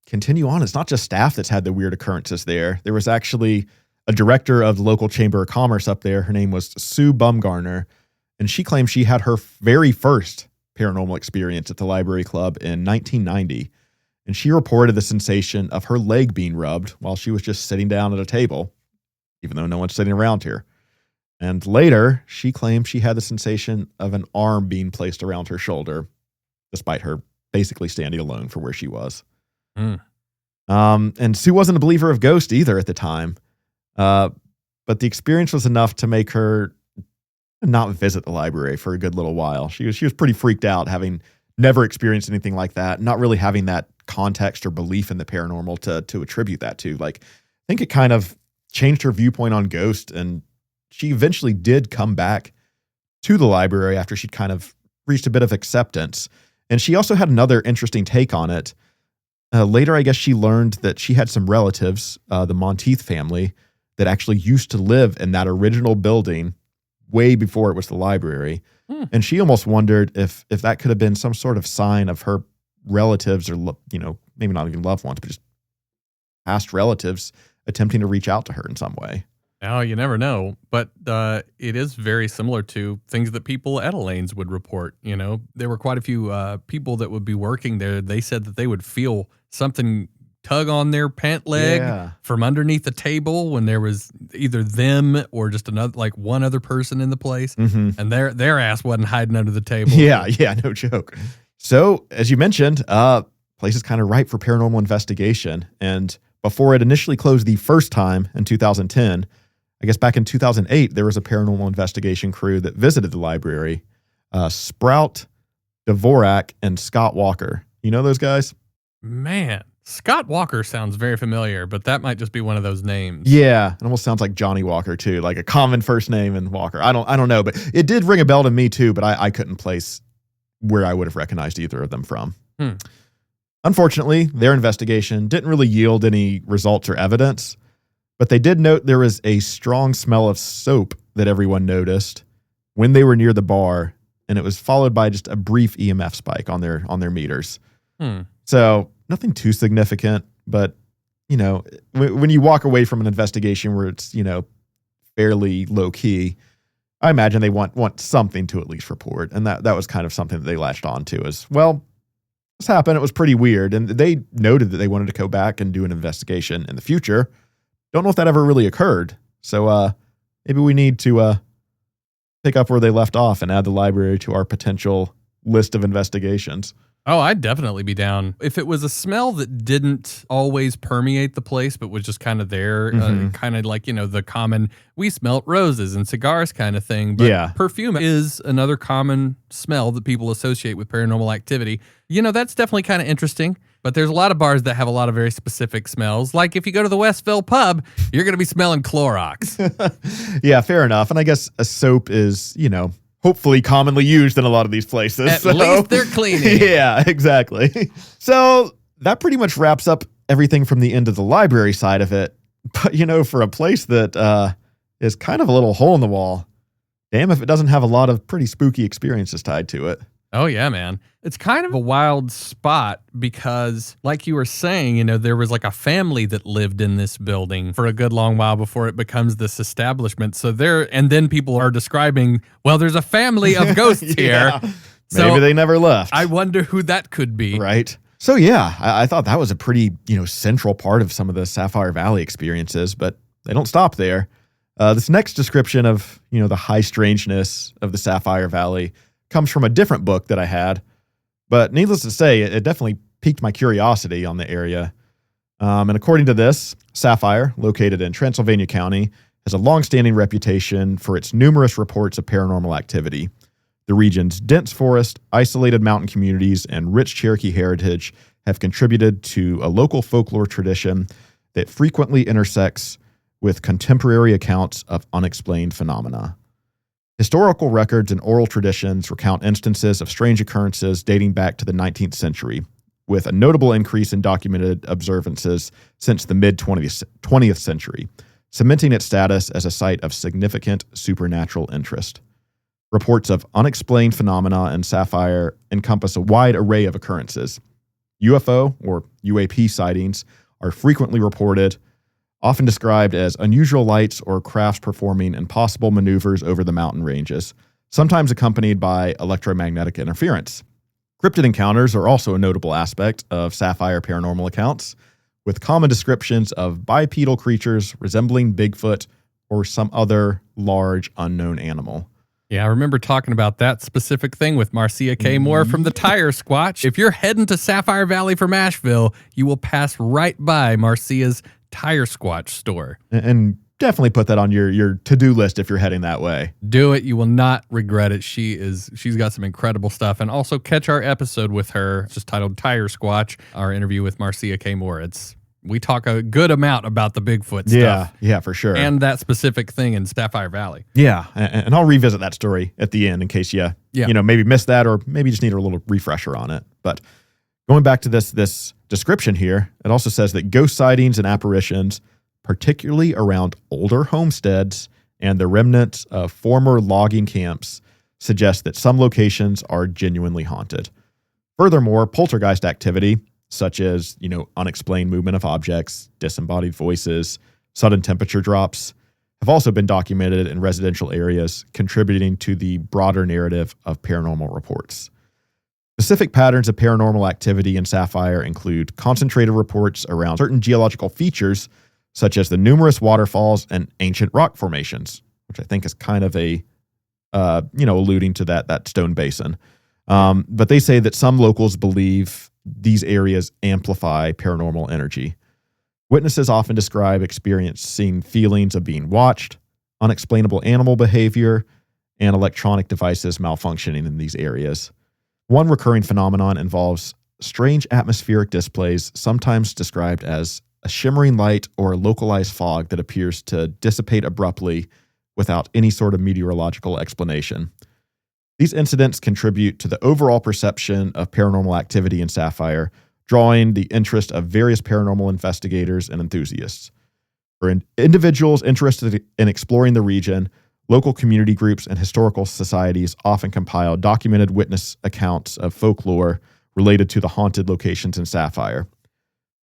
continue on. It's not just staff that's had the weird occurrences there. There was actually a director of the local Chamber of Commerce up there. Her name was Sue Bumgarner. And she claimed she had her very first paranormal experience at the library club in 1990. And she reported the sensation of her leg being rubbed while she was just sitting down at a table, even though no one's sitting around here. And later, she claimed she had the sensation of an arm being placed around her shoulder, despite her basically standing alone for where she was. And Sue wasn't a believer of ghosts either at the time. But the experience was enough to make her not visit the library for a good little while. She was pretty freaked out, having never experienced anything like that, not really having that context or belief in the paranormal to attribute that to. Like, I think it kind of changed her viewpoint on ghosts, and she eventually did come back to the library after she'd kind of reached a bit of acceptance. And she also had another interesting take on it. Later, I guess she learned that she had some relatives, the Monteith family, that actually used to live in that original building way before it was the library. And she almost wondered if that could have been some sort of sign of her relatives or, maybe not even loved ones, but just past relatives attempting to reach out to her in some way. Now, you never know, but it is very similar to things that people at Elaine's would report. There were quite a few people that would be working there. They said that they would feel something tug on their pant leg from underneath the table when there was either them or just one other person in the place, and their ass wasn't hiding under the table. Yeah, no joke. So, as you mentioned, place is kind of ripe for paranormal investigation. And before it initially closed the first time in 2010, I guess back in 2008, there was a paranormal investigation crew that visited the library. Sprout, Dvorak, and Scott Walker. You know those guys? Man, Scott Walker sounds very familiar, but that might just be one of those names. Yeah, it almost sounds like Johnny Walker too, like a common first name and Walker. I don't know, but it did ring a bell to me too, but I couldn't place where I would have recognized either of them from. Unfortunately, their investigation didn't really yield any results or evidence, but they did note there was a strong smell of soap that everyone noticed when they were near the bar, and it was followed by just a brief EMF spike on their meters. So nothing too significant, but when you walk away from an investigation where it's fairly low key, I imagine they want something to at least report, and that was kind of something that they latched on to as well. This happened. It was pretty weird, and they noted that they wanted to go back and do an investigation in the future. Don't know if that ever really occurred, so maybe we need to pick up where they left off and add the library to our potential list of investigations. Oh, I'd definitely be down. If it was a smell that didn't always permeate the place, but was just kind of there, kind of like, the common, we smelt roses and cigars kind of thing. But perfume is another common smell that people associate with paranormal activity. That's definitely kind of interesting. But there's a lot of bars that have a lot of very specific smells. Like if you go to the Westville pub, you're going to be smelling Clorox. Yeah, fair enough. And I guess a soap is, hopefully commonly used in a lot of these places. At least they're cleaning. Yeah, exactly. So that pretty much wraps up everything from the end of the library side of it. But, for a place that is kind of a little hole in the wall, damn if it doesn't have a lot of pretty spooky experiences tied to it. Oh, yeah, man. It's kind of a wild spot because, like you were saying, there was like a family that lived in this building for a good long while before it becomes this establishment. So and then people are describing, well, there's a family of ghosts here. So maybe they never left. I wonder who that could be. Right. So, yeah, I thought that was a pretty, central part of some of the Sapphire Valley experiences, but they don't stop there. This next description of, the high strangeness of the Sapphire Valley comes from a different book that I had, but needless to say, it definitely piqued my curiosity on the area. And according to this, Sapphire, located in Transylvania County, has a long-standing reputation for its numerous reports of paranormal activity. The region's dense forest, isolated mountain communities, and rich Cherokee heritage have contributed to a local folklore tradition that frequently intersects with contemporary accounts of unexplained phenomena. Historical records and oral traditions recount instances of strange occurrences dating back to the 19th century, with a notable increase in documented observances since the mid-20th century, cementing its status as a site of significant supernatural interest. Reports of unexplained phenomena in Sapphire encompass a wide array of occurrences. UFO, or UAP sightings, are frequently reported, often described as unusual lights or crafts performing impossible maneuvers over the mountain ranges, sometimes accompanied by electromagnetic interference. Cryptid encounters are also a notable aspect of Sapphire paranormal accounts, with common descriptions of bipedal creatures resembling Bigfoot or some other large unknown animal. Yeah, I remember talking about that specific thing with Marcia K. Moore from the Tire Squatch. If you're heading to Sapphire Valley from Asheville, you will pass right by Marcia's Tire Squatch store. And definitely put that on your to-do list if you're heading that way. Do it. You will not regret it. She's got some incredible stuff. And also catch our episode with her, just titled Tire Squatch, our interview with Marcia K. Moore. We talk a good amount about the Bigfoot stuff. Yeah, for sure. And that specific thing in Sapphire Valley. Yeah, and I'll revisit that story at the end in case you maybe missed that or maybe just need a little refresher on it. But going back to this description here, it also says that ghost sightings and apparitions, particularly around older homesteads and the remnants of former logging camps, suggest that some locations are genuinely haunted. Furthermore, poltergeist activity, such as, unexplained movement of objects, disembodied voices, sudden temperature drops, have also been documented in residential areas, contributing to the broader narrative of paranormal reports. Specific patterns of paranormal activity in Sapphire include concentrated reports around certain geological features, such as the numerous waterfalls and ancient rock formations, which I think is kind of alluding to that stone basin. But they say that some locals believe these areas amplify paranormal energy. Witnesses often describe experiencing feelings of being watched, unexplainable animal behavior, and electronic devices malfunctioning in these areas. One recurring phenomenon involves strange atmospheric displays, sometimes described as a shimmering light or a localized fog that appears to dissipate abruptly without any sort of meteorological explanation. These incidents contribute to the overall perception of paranormal activity in Sapphire, drawing the interest of various paranormal investigators and enthusiasts. For individuals interested in exploring the region, local community groups and historical societies often compile documented witness accounts of folklore related to the haunted locations in Sapphire.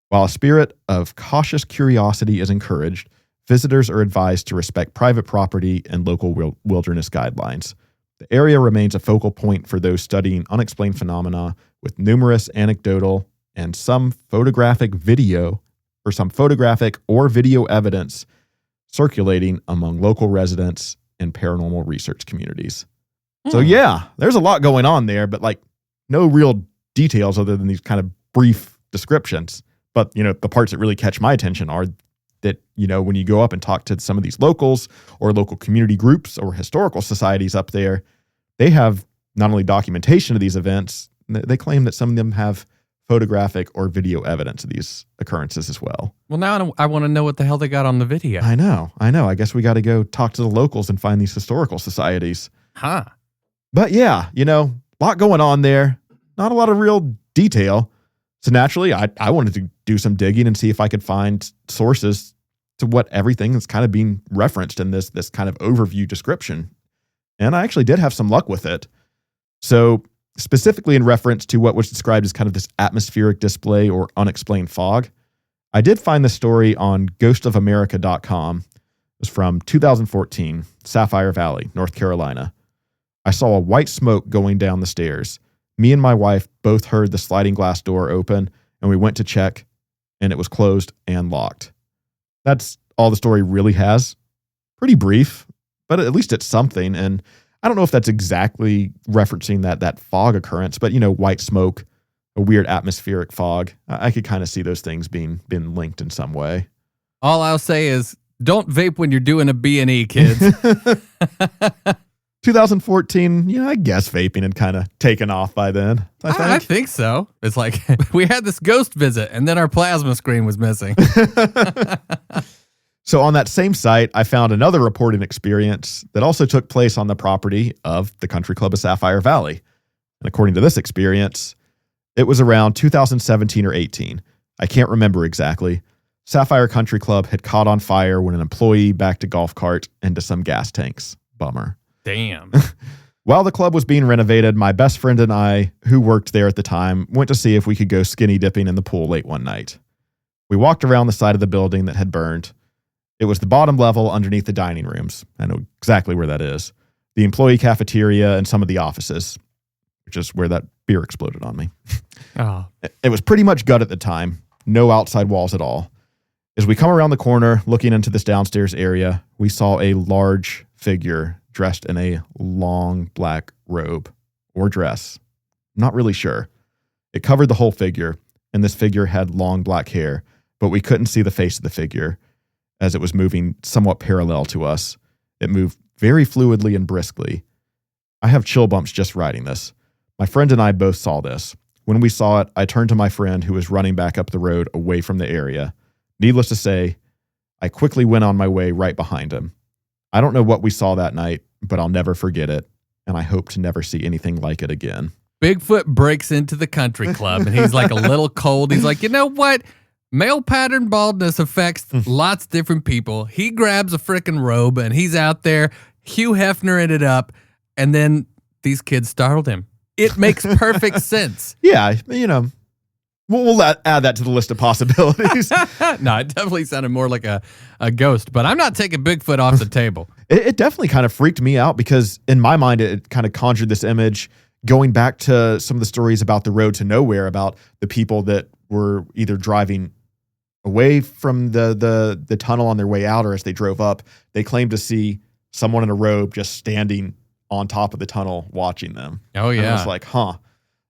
While a spirit of cautious curiosity is encouraged, visitors are advised to respect private property and local wilderness guidelines. The area remains a focal point for those studying unexplained phenomena, with numerous anecdotal and some photographic or video evidence circulating among local residents and paranormal research communities. So yeah, there's a lot going on there, but no real details other than these kind of brief descriptions. But, the parts that really catch my attention are that, when you go up and talk to some of these locals or local community groups or historical societies up there, they have not only documentation of these events, they claim that some of them have photographic or video evidence of these occurrences as well. Well, now I want to know what the hell they got on the video. I know. I guess we got to go talk to the locals and find these historical societies. Huh. But yeah, a lot going on there. Not a lot of real detail. So naturally, I wanted to do some digging and see if I could find sources to what everything is kind of being referenced in this kind of overview description. And I actually did have some luck with it. So specifically in reference to what was described as kind of this atmospheric display or unexplained fog, I did find the story on ghostofamerica.com. It was from 2014, Sapphire Valley, North Carolina. I saw a white smoke going down the stairs. Me and my wife both heard the sliding glass door open, and we went to check, and it was closed and locked. That's all the story really has. pretty brief, but at least it's something. And I don't know if that's exactly referencing that fog occurrence, but white smoke, a weird atmospheric fog. I could kind of see those things being linked in some way. All I'll say is don't vape when you're doing a B&E, kids. 2014, I guess vaping had kind of taken off by then. I think so. It's like we had this ghost visit and then our plasma screen was missing. So on that same site, I found another reporting experience that also took place on the property of the country club of Sapphire Valley. And according to this experience, it was around 2017 or 18. I can't remember exactly. Sapphire Country Club had caught on fire when an employee backed a golf cart into some gas tanks. Bummer. Damn. While the club was being renovated, my best friend and I, who worked there at the time, went to see if we could go skinny dipping in the pool late one night. We walked around the side of the building that had burned. It was the bottom level underneath the dining rooms. I know exactly where that is. The employee cafeteria and some of the offices, which is where that beer exploded on me. Oh. It was pretty much gut at the time. No outside walls at all. As we come around the corner, looking into this downstairs area, we saw a large figure dressed in a long black robe or dress. Not really sure. It covered the whole figure, and this figure had long black hair, but we couldn't see the face of the figure as it was moving somewhat parallel to us. It moved very fluidly and briskly. I have chill bumps just writing this. My friend and I both saw this. When we saw it, I turned to my friend who was running back up the road away from the area. Needless to say, I quickly went on my way right behind him. I don't know what we saw that night, but I'll never forget it, and I hope to never see anything like it again. Bigfoot breaks into the country club, and he's like a little cold. He's like, you know what? Male pattern baldness affects lots of different people. He grabs a freaking robe, and he's out there. Hugh Hefner it up, and then these kids startled him. It makes perfect sense. Yeah, we'll add that to the list of possibilities. No, it definitely sounded more like a ghost, but I'm not taking Bigfoot off the table. It definitely kind of freaked me out because in my mind, it kind of conjured this image going back to some of the stories about the road to nowhere, about the people that were either driving away from the tunnel on their way out, or as they drove up, they claimed to see someone in a robe just standing on top of the tunnel watching them. Oh, yeah. And I was like,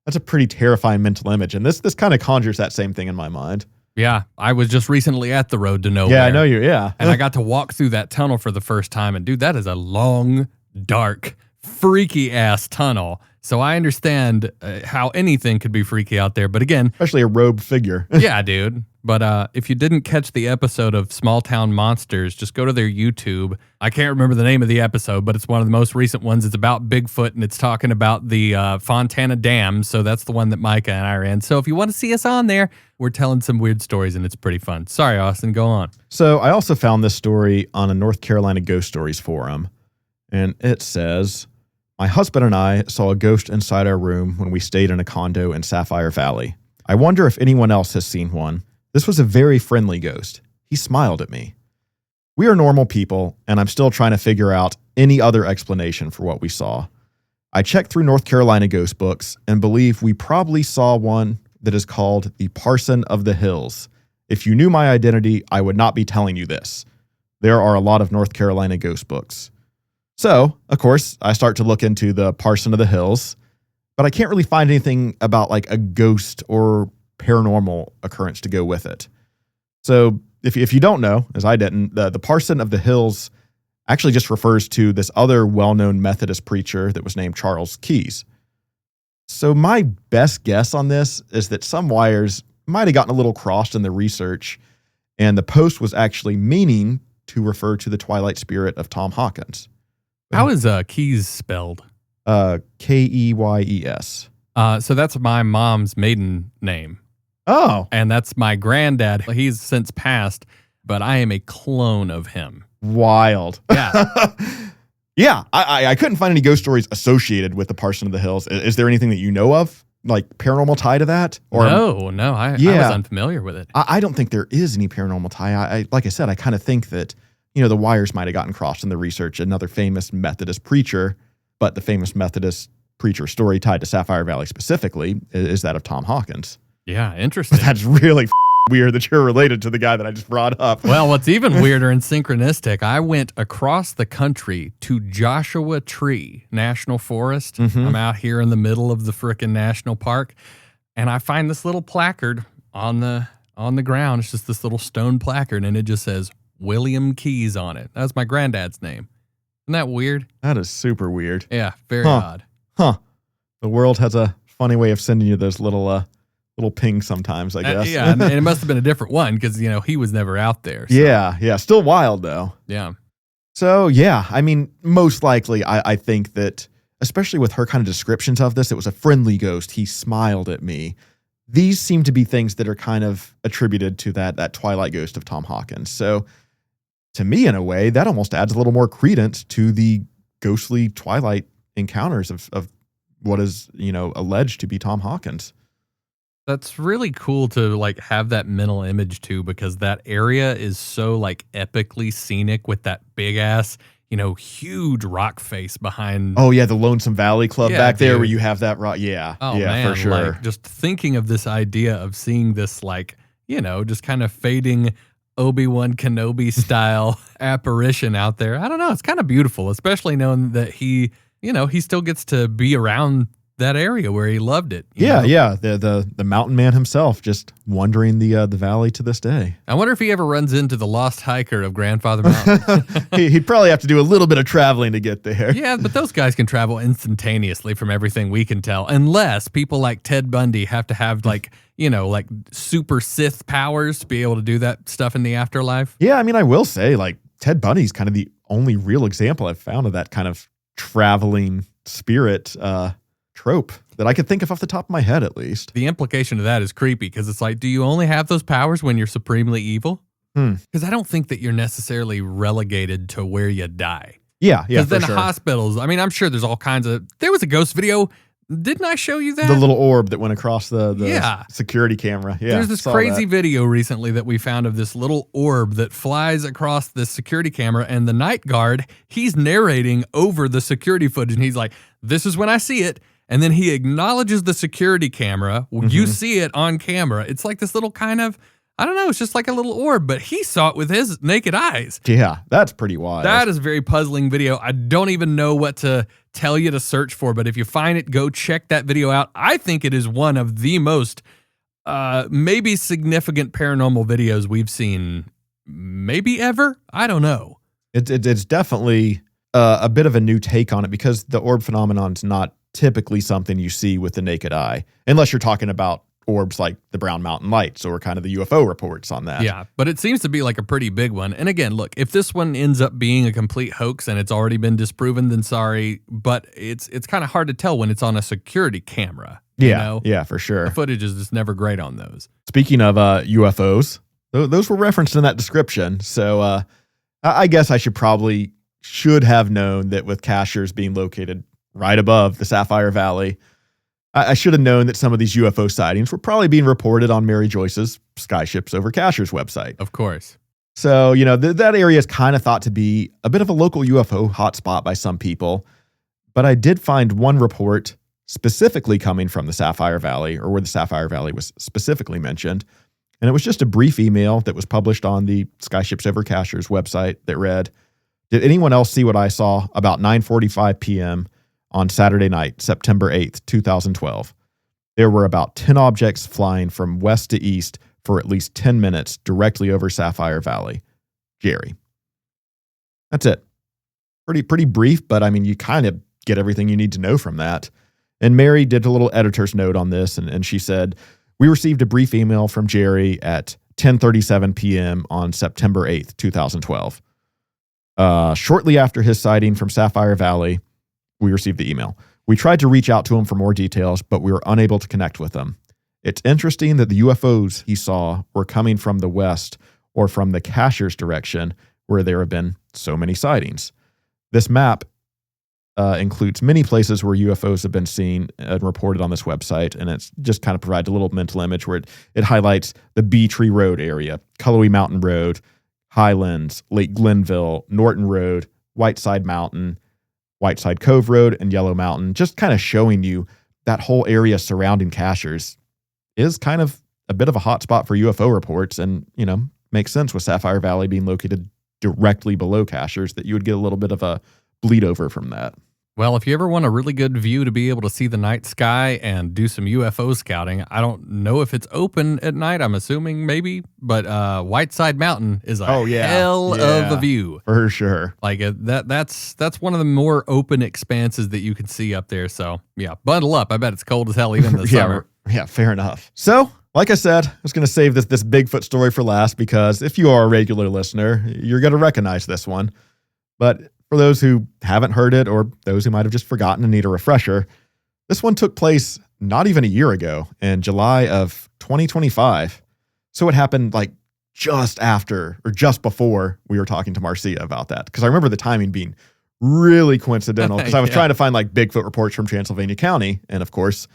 that's a pretty terrifying mental image. And this kind of conjures that same thing in my mind. Yeah, I was just recently at the road to nowhere. Yeah, I know you, yeah. And I got to walk through that tunnel for the first time. And dude, that is a long, dark, freaky ass tunnel. So I understand how anything could be freaky out there. But again, especially a robed figure. Yeah, dude. But if you didn't catch the episode of Small Town Monsters, just go to their YouTube. I can't remember the name of the episode, but it's one of the most recent ones. It's about Bigfoot, and it's talking about the Fontana Dam. So that's the one that Micah and I are in. So if you want to see us on there, we're telling some weird stories, and it's pretty fun. Sorry, Austin, go on. So I also found this story on a North Carolina Ghost Stories forum, and it says, my husband and I saw a ghost inside our room when we stayed in a condo in Sapphire Valley. I wonder if anyone else has seen one. This was a very friendly ghost. He smiled at me. We are normal people, and I'm still trying to figure out any other explanation for what we saw. I checked through North Carolina ghost books and believe we probably saw one that is called the Parson of the Hills. If you knew my identity, I would not be telling you this. There are a lot of North Carolina ghost books. So, of course, I start to look into the Parson of the Hills, but I can't really find anything about like a ghost or paranormal occurrence to go with it. So if you don't know, as I didn't, the Parson of the Hills actually just refers to this other well-known Methodist preacher that was named Charles Keyes. So my best guess on this is that some wires might have gotten a little crossed in the research, and the post was actually meaning to refer to the Twilight spirit of Tom Hawkins. How is Keyes spelled? Keyes. So that's my mom's maiden name. Oh. And that's my granddad. He's since passed, but I am a clone of him. Wild. Yeah. Yeah. I couldn't find any ghost stories associated with the Parson of the Hills. Is there anything that you know of? Like paranormal tie to that? Or No, I was unfamiliar with it. I don't think there is any paranormal tie. I like I said, I kind of think that, the wires might have gotten crossed in the research. Another famous Methodist preacher, but the famous Methodist preacher story tied to Sapphire Valley specifically is that of Tom Hawkins. Yeah, interesting. That's really weird that you're related to the guy that I just brought up. Well, what's even weirder and synchronistic, I went across the country to Joshua Tree National Forest. Mhm. I'm out here in the middle of the frickin' national park, and I find this little placard on the ground. It's just this little stone placard, and it just says William Keys on it. That's my granddad's name. Isn't that weird? That is super weird. Yeah, very odd. Huh. The world has a funny way of sending you those little pings sometimes, I guess. Yeah, and it must have been a different one because, he was never out there. So. Yeah. Still wild, though. Yeah. So, yeah, I mean, most likely, I think that, especially with her kind of descriptions of this, it was a friendly ghost. He smiled at me. These seem to be things that are kind of attributed to that Twilight ghost of Tom Hawkins. So, to me, in a way, that almost adds a little more credence to the ghostly Twilight encounters of what is, alleged to be Tom Hawkins. That's really cool to have that mental image too, because that area is so epically scenic with that big ass, huge rock face behind. Oh yeah, the Lonesome Valley Club back there dude. where you have that rock. Yeah, Oh yeah, man, for sure. just thinking of this idea of seeing this just kind of fading Obi-Wan Kenobi style apparition out there. I don't know. It's kind of beautiful, especially knowing that he still gets to be around that area where he loved it. you know? Yeah. The mountain man himself just wandering the valley to this day. I wonder if he ever runs into the lost hiker of Grandfather Mountain. He'd probably have to do a little bit of traveling to get there. Yeah, but those guys can travel instantaneously from everything we can tell, unless people like Ted Bundy have to have super Sith powers to be able to do that stuff in the afterlife. Yeah, I mean, I will say, Ted Bundy's kind of the only real example I've found of that kind of traveling spirit trope that I could think of off the top of my head, at least. The implication of that is creepy because it's do you only have those powers when you're supremely evil? Because I don't think that you're necessarily relegated to where you die. Yeah, Because for then sure. hospitals, I mean, I'm sure there's all kinds of. There was a ghost video. Didn't I show you that? The little orb that went across the Yeah. security camera. Yeah, There's this saw crazy that. video recently that we found of this little orb that flies across the security camera, and the night guard, he's narrating over the security footage, and he's like, "This is when I see it." And then he acknowledges the security camera. You see it on camera. It's like this little kind of, I don't know, it's just like a little orb, but he saw it with his naked eyes. Yeah, that's pretty wild. That is a very puzzling video. I don't even know what to tell you to search for, but if you find it, go check that video out. I think it is one of the most maybe significant paranormal videos we've seen maybe ever. I don't know. It's definitely a bit of a new take on it because the orb phenomenon's not typically something you see with the naked eye, unless you're talking about orbs like the Brown Mountain Lights or kind of the UFO reports on that. Yeah, but it seems to be a pretty big one. And again, look, if this one ends up being a complete hoax and it's already been disproven, then sorry, but it's kind of hard to tell when it's on a security camera. Yeah, for sure. The footage is just never great on those. Speaking of UFOs, those were referenced in that description. So I guess I should have known that with Cashers being located right above the Sapphire Valley, I should have known that some of these UFO sightings were probably being reported on Mary Joyce's Skyships Over Cashers website. Of course. So, that area is kind of thought to be a bit of a local UFO hotspot by some people. But I did find one report specifically coming from the Sapphire Valley, or where the Sapphire Valley was specifically mentioned. And it was just a brief email that was published on the Skyships Over Cashers website that read, "Did anyone else see what I saw about 9:45 p.m. on Saturday night, September 8th, 2012. There were about 10 objects flying from west to east for at least 10 minutes directly over Sapphire Valley. Jerry." That's it. Pretty brief, but I mean, you kind of get everything you need to know from that. And Mary did a little editor's note on this, and she said, "We received a brief email from Jerry at 10:37 p.m. on September 8th, 2012. Shortly after his sighting from Sapphire Valley, we received the email. We tried to reach out to him for more details, but we were unable to connect with him. It's interesting that the UFOs he saw were coming from the west or from the Cashers direction, where there have been so many sightings. This map includes many places where UFOs have been seen and reported on this website, and it's just kind of provides a little mental image where it highlights the Bee Tree Road area, Cullowhee Mountain Road, Highlands, Lake Glenville, Norton Road, Whiteside Mountain, Whiteside Cove Road, and Yellow Mountain, just kind of showing you that whole area surrounding Cashers is kind of a bit of a hot spot for UFO reports, and, makes sense with Sapphire Valley being located directly below Cashers that you would get a little bit of a bleed over from that. Well, if you ever want a really good view to be able to see the night sky and do some UFO scouting, I don't know if it's open at night. I'm assuming maybe, but Whiteside Mountain is a hell of a view. For sure. Like that's one of the more open expanses that you can see up there. So yeah, bundle up. I bet it's cold as hell even in the summer. Yeah, fair enough. So, like I said, I was going to save this Bigfoot story for last because if you are a regular listener, you're going to recognize this one. But for those who haven't heard it or those who might have just forgotten and need a refresher, this one took place not even a year ago in July of 2025. So it happened like just after or just before we were talking to Marcia about that. Because I remember the timing being really coincidental because I was trying to find like Bigfoot reports from Transylvania County. And of course,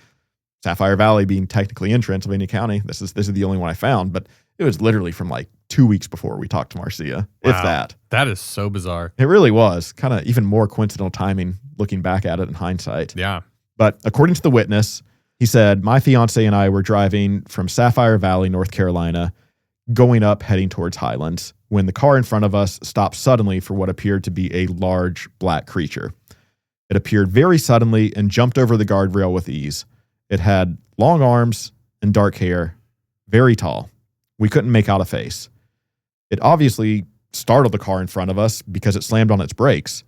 Sapphire Valley being technically in Transylvania County, this is the only one I found. But it was literally from like 2 weeks before we talked to Marcia, if that. That is so bizarre. It really was. Kind of even more coincidental timing looking back at it in hindsight. Yeah. But according to the witness, he said, my fiance and I were driving from Sapphire Valley, North Carolina, going up heading towards Highlands, when the car in front of us stopped suddenly for what appeared to be a large black creature. It appeared very suddenly and jumped over the guardrail with ease. It had long arms and dark hair, very tall. We couldn't make out a face. It obviously startled the car in front of us because it slammed on its brakes.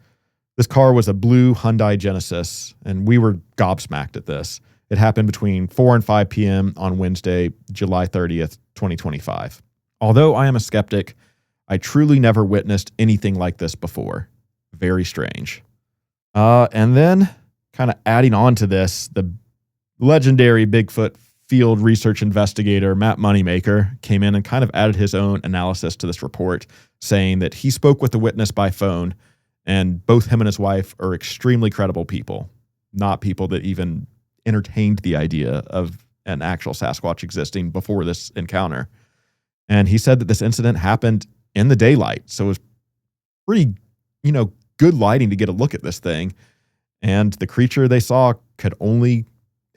This car was a blue Hyundai Genesis, and we were gobsmacked at this. It happened between 4 and 5 p.m. on Wednesday, July 30th, 2025. Although I am a skeptic, I truly never witnessed anything like this before. Very strange. And then, kind of adding on to this, the legendary Bigfoot field research investigator Matt Moneymaker came in and kind of added his own analysis to this report, saying that he spoke with the witness by phone, and both him and his wife are extremely credible people, not people that even entertained the idea of an actual Sasquatch existing before this encounter. And he said that this incident happened in the daylight, so it was pretty, good lighting to get a look at this thing. And the creature they saw could only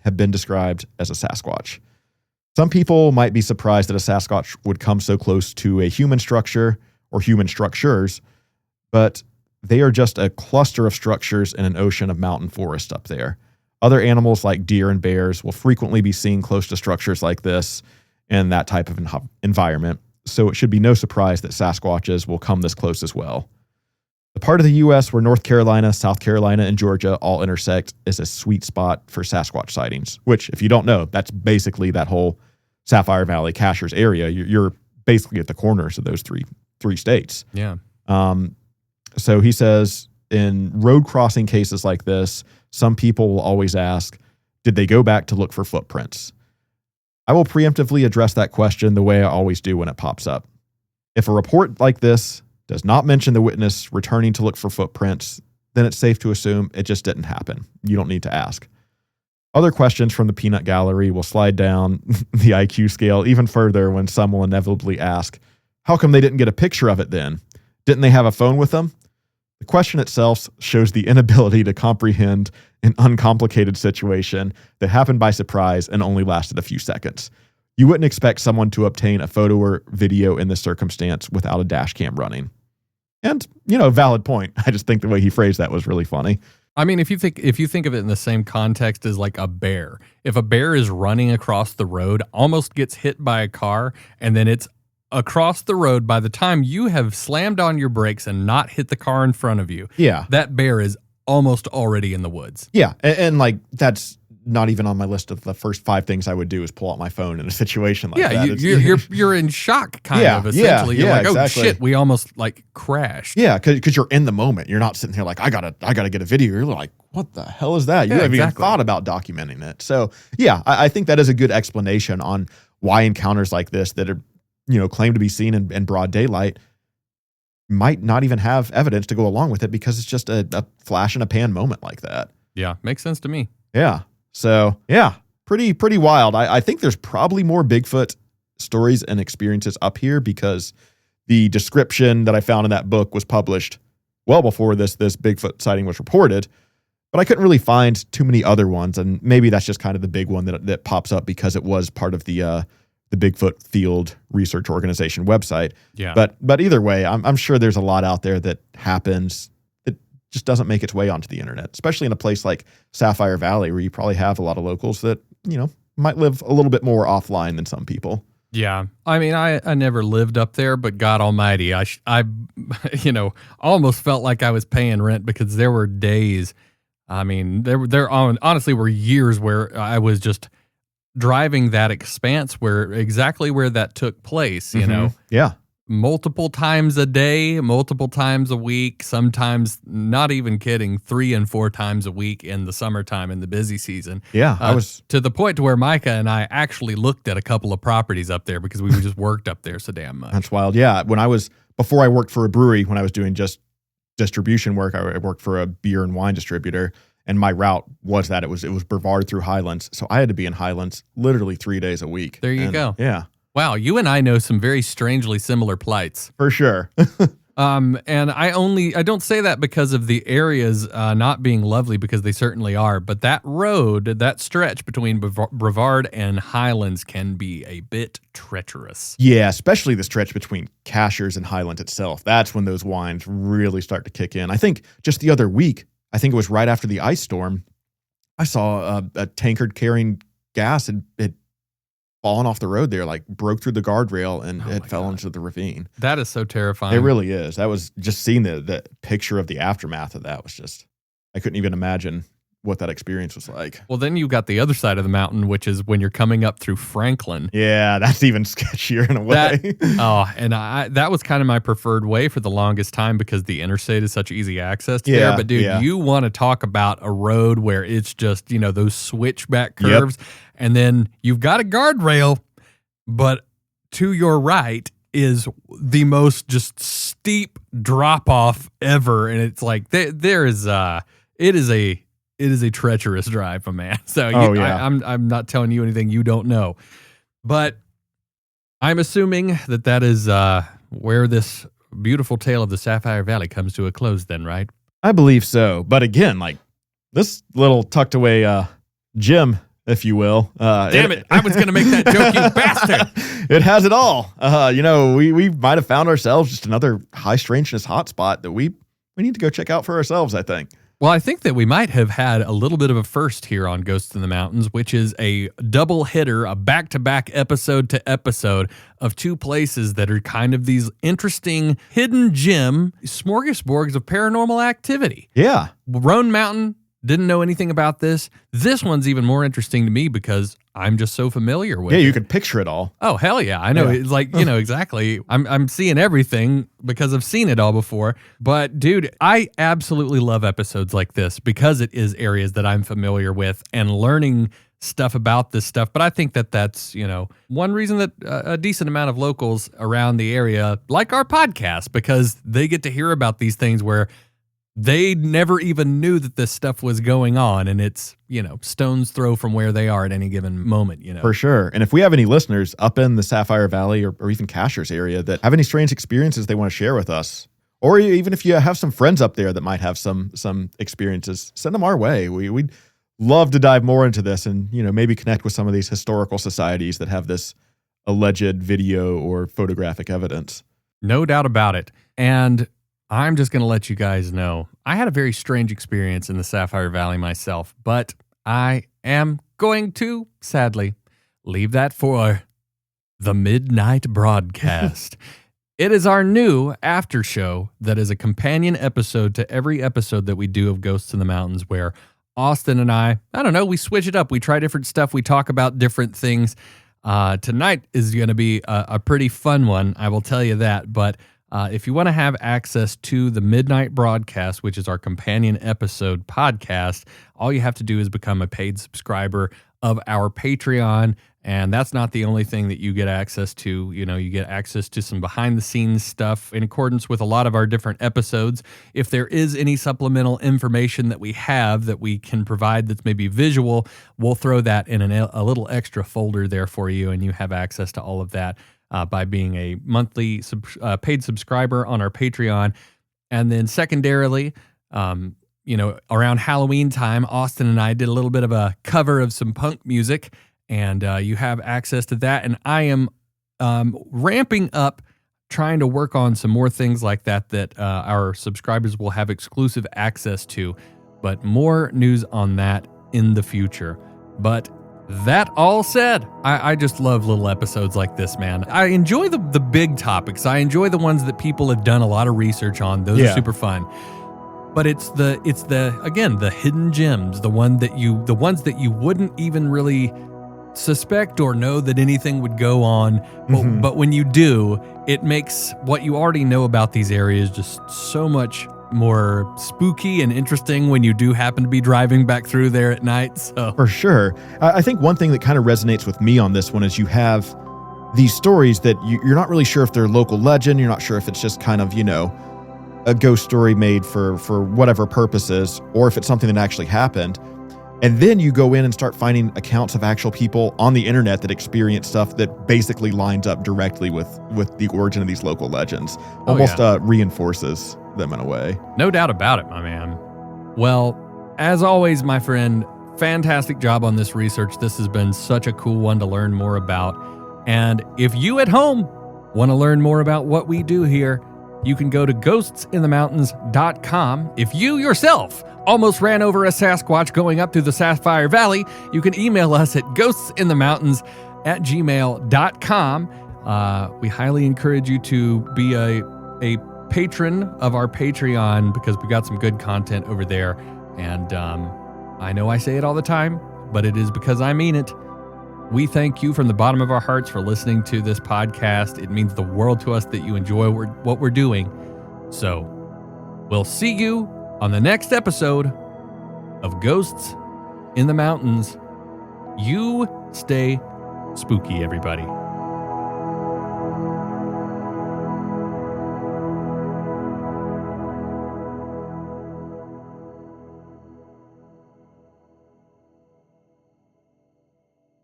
have been described as a Sasquatch. Some people might be surprised that a Sasquatch would come so close to a human structure or human structures, but they are just a cluster of structures in an ocean of mountain forest up there. Other animals like deer and bears will frequently be seen close to structures like this in that type of environment, so it should be no surprise that Sasquatches will come this close as well. The part of the U.S. where North Carolina, South Carolina, and Georgia all intersect is a sweet spot for Sasquatch sightings, which, if you don't know, that's basically that whole Sapphire Valley, Cashers area. You're basically at the corners of those three states. Yeah. So he says, in road crossing cases like this, some people will always ask, did they go back to look for footprints? I will preemptively address that question the way I always do when it pops up. If a report like this does not mention the witness returning to look for footprints, then it's safe to assume it just didn't happen. You don't need to ask. Other questions from the peanut gallery will slide down the IQ scale even further when some will inevitably ask, how come they didn't get a picture of it then? Didn't they have a phone with them? The question itself shows the inability to comprehend an uncomplicated situation that happened by surprise and only lasted a few seconds. You wouldn't expect someone to obtain a photo or video in this circumstance without a dash cam running. And, valid point. I just think the way he phrased that was really funny. I mean, if you think of it in the same context as like a bear, if a bear is running across the road, almost gets hit by a car, and then it's across the road by the time you have slammed on your brakes and not hit the car in front of you, that bear is almost already in the woods. Yeah, and like that's not even on my list of the first 5 things I would do is pull out my phone in a situation like that. Yeah, you're in shock kind of essentially. You're like, exactly. Oh shit, we almost like crashed. Yeah, because you're in the moment. You're not sitting here like, I gotta get a video. You're like, what the hell is that? You haven't even thought about documenting it. So yeah, I think that is a good explanation on why encounters like this that are, claimed to be seen in broad daylight might not even have evidence to go along with it because it's just a flash in a pan moment like that. Yeah, makes sense to me. Yeah. So yeah, pretty wild. I think there's probably more Bigfoot stories and experiences up here because the description that I found in that book was published well before this Bigfoot sighting was reported, but I couldn't really find too many other ones. And maybe that's just kind of the big one that pops up because it was part of the the Bigfoot Field Research Organization website. Yeah. But either way, I'm sure there's a lot out there that happens that just doesn't make its way onto the internet, especially in a place like Sapphire Valley, where you probably have a lot of locals that, might live a little bit more offline than some people. Yeah. I mean, I never lived up there, but God almighty, I almost felt like I was paying rent, because there were days, I mean, there honestly were years where I was just driving that expanse exactly where that took place, you know? Yeah. Multiple times a day, multiple times a week, sometimes, not even kidding, 3 and 4 times a week in the summertime in the busy season. Yeah. I was to the point to where Micah and I actually looked at a couple of properties up there because we just worked up there so damn much. That's wild. Yeah. Before I worked for a brewery, when I was doing just distribution work, I worked for a beer and wine distributor. And my route was that it was Brevard through Highlands. So I had to be in Highlands literally 3 days a week. There you go. Yeah. Wow, you and I know some very strangely similar plights. For sure. And I don't say that because of the areas not being lovely, because they certainly are, but that road, that stretch between Brevard and Highlands can be a bit treacherous. Yeah, especially the stretch between Cashers and Highlands itself. That's when those wines really start to kick in. I think just the other week, I think it was right after the ice storm, I saw a tankard carrying gas had fallen off the road there, like broke through the guardrail and it fell into the ravine. That is so terrifying. It really is. That was just seeing the picture of the aftermath of that was just, I couldn't even imagine what that experience was like. Well, then you've got the other side of the mountain, which is when you're coming up through Franklin. Yeah, that's even sketchier in a way. That was kind of my preferred way for the longest time, because the interstate is such easy access to there. But dude, you want to talk about a road where it's just, those switchback curves, and then you've got a guardrail, but to your right is the most just steep drop off ever. And it's like, it is a treacherous drive, my man. So I'm not telling you anything you don't know. But I'm assuming that is where this beautiful tale of the Sapphire Valley comes to a close then, right? I believe so. But again, like this little tucked away gym, if you will. Damn it. I was going to make that joke, you bastard. It has it all. We might have found ourselves just another high strangeness hotspot that we need to go check out for ourselves, I think. Well, I think that we might have had a little bit of a first here on Ghosts in the Mountains, which is a double hitter, a back-to-back episode to episode of 2 places that are kind of these interesting hidden gem smorgasbords of paranormal activity. Yeah. Roan Mountain, didn't know anything about this. This one's even more interesting to me because I'm just so familiar with it. Yeah, you can picture it all. Oh, hell yeah. I know. Yeah. It's like, exactly. I'm seeing everything because I've seen it all before. But dude, I absolutely love episodes like this because it is areas that I'm familiar with and learning stuff about this stuff. But I think that's, one reason that a decent amount of locals around the area like our podcast, because they get to hear about these things where they never even knew that this stuff was going on, and it's, stone's throw from where they are at any given moment, For sure. And if we have any listeners up in the Sapphire Valley or even Cashers area that have any strange experiences they want to share with us, or even if you have some friends up there that might have some experiences, send them our way. We'd love to dive more into this and, maybe connect with some of these historical societies that have this alleged video or photographic evidence. No doubt about it. And I'm just going to let you guys know, I had a very strange experience in the Sapphire Valley myself, but I am going to, sadly, leave that for the midnight broadcast. It is our new after show that is a companion episode to every episode that we do of Ghosts in the Mountains, where Austin and I don't know, we switch it up. We try different stuff. We talk about different things. Tonight is going to be a pretty fun one, I will tell you that, but if you want to have access to the Midnight Broadcast, which is our companion episode podcast, all you have to do is become a paid subscriber of our Patreon. And that's not the only thing that you get access to. You get access to some behind-the-scenes stuff in accordance with a lot of our different episodes. If there is any supplemental information that we have that we can provide that's maybe visual, we'll throw that in a little extra folder there for you, and you have access to all of that. By being a monthly paid subscriber on our Patreon. And then secondarily, around Halloween time, Austin and I did a little bit of a cover of some punk music. and you have access to that. And I am ramping up, trying to work on some more things like that our subscribers will have exclusive access to. But more news on that in the future. But that all said, I just love little episodes like this, man. I enjoy the big topics. I enjoy the ones that people have done a lot of research on. Those are super fun. But it's the hidden gems, the ones that you wouldn't even really suspect or know that anything would go on. But when you do, it makes what you already know about these areas just so much more spooky and interesting when you do happen to be driving back through there at night. So for sure. I think one thing that kind of resonates with me on this one is you have these stories that you're not really sure if they're local legend. You're not sure if it's just kind of, a ghost story made for whatever purposes, or if it's something that actually happened. And then you go in and start finding accounts of actual people on the internet that experience stuff that basically lines up directly with the origin of these local legends. Almost reinforces them in a way. No doubt about it, my man. Well, as always, my friend, fantastic job on this research. This has been such a cool one to learn more about. And if you at home want to learn more about what we do here, you can go to ghostsinthemountains.com. If you yourself almost ran over a Sasquatch going up through the Sapphire Valley, you can email us at ghostsinthemountains@gmail.com. We highly encourage you to be a patron of our Patreon because we got some good content over there. And I know I say it all the time, but it is because I mean it. We thank you from the bottom of our hearts for listening to this podcast. It means the world to us that you enjoy what we're doing. So we'll see you on the next episode of Ghosts in the Mountains. You stay spooky, everybody.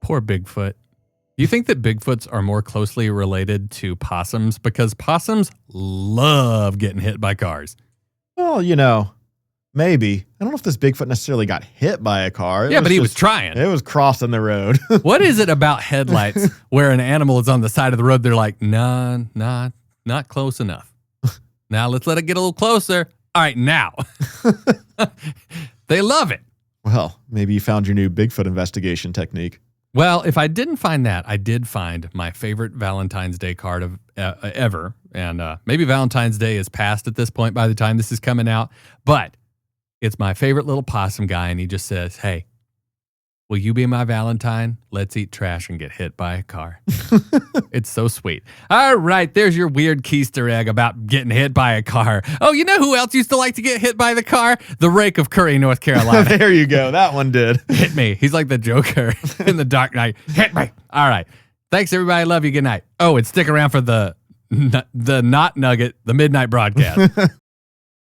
Poor Bigfoot. Do you think that Bigfoots are more closely related to possums? Because possums love getting hit by cars. Well, maybe. I don't know if this Bigfoot necessarily got hit by a car. But he was trying. It was crossing the road. What is it about headlights where an animal is on the side of the road? They're like, nah, not close enough. Now let's let it get a little closer. All right, now. They love it. Well, maybe you found your new Bigfoot investigation technique. Well, if I didn't find that, I did find my favorite Valentine's Day card of ever. And maybe Valentine's Day is past at this point by the time this is coming out. But it's my favorite little possum guy. And he just says, hey, will you be my Valentine? Let's eat trash and get hit by a car. It's so sweet. All right, there's your weird Keister egg about getting hit by a car. Oh, you know who else used to like to get hit by the car? The Rake of Curry, North Carolina. There you go. That one did. Hit me. He's like the Joker in The Dark Knight. Hit me. All right. Thanks, everybody. Love you. Good night. Oh, and stick around for the Not Nugget, the midnight broadcast.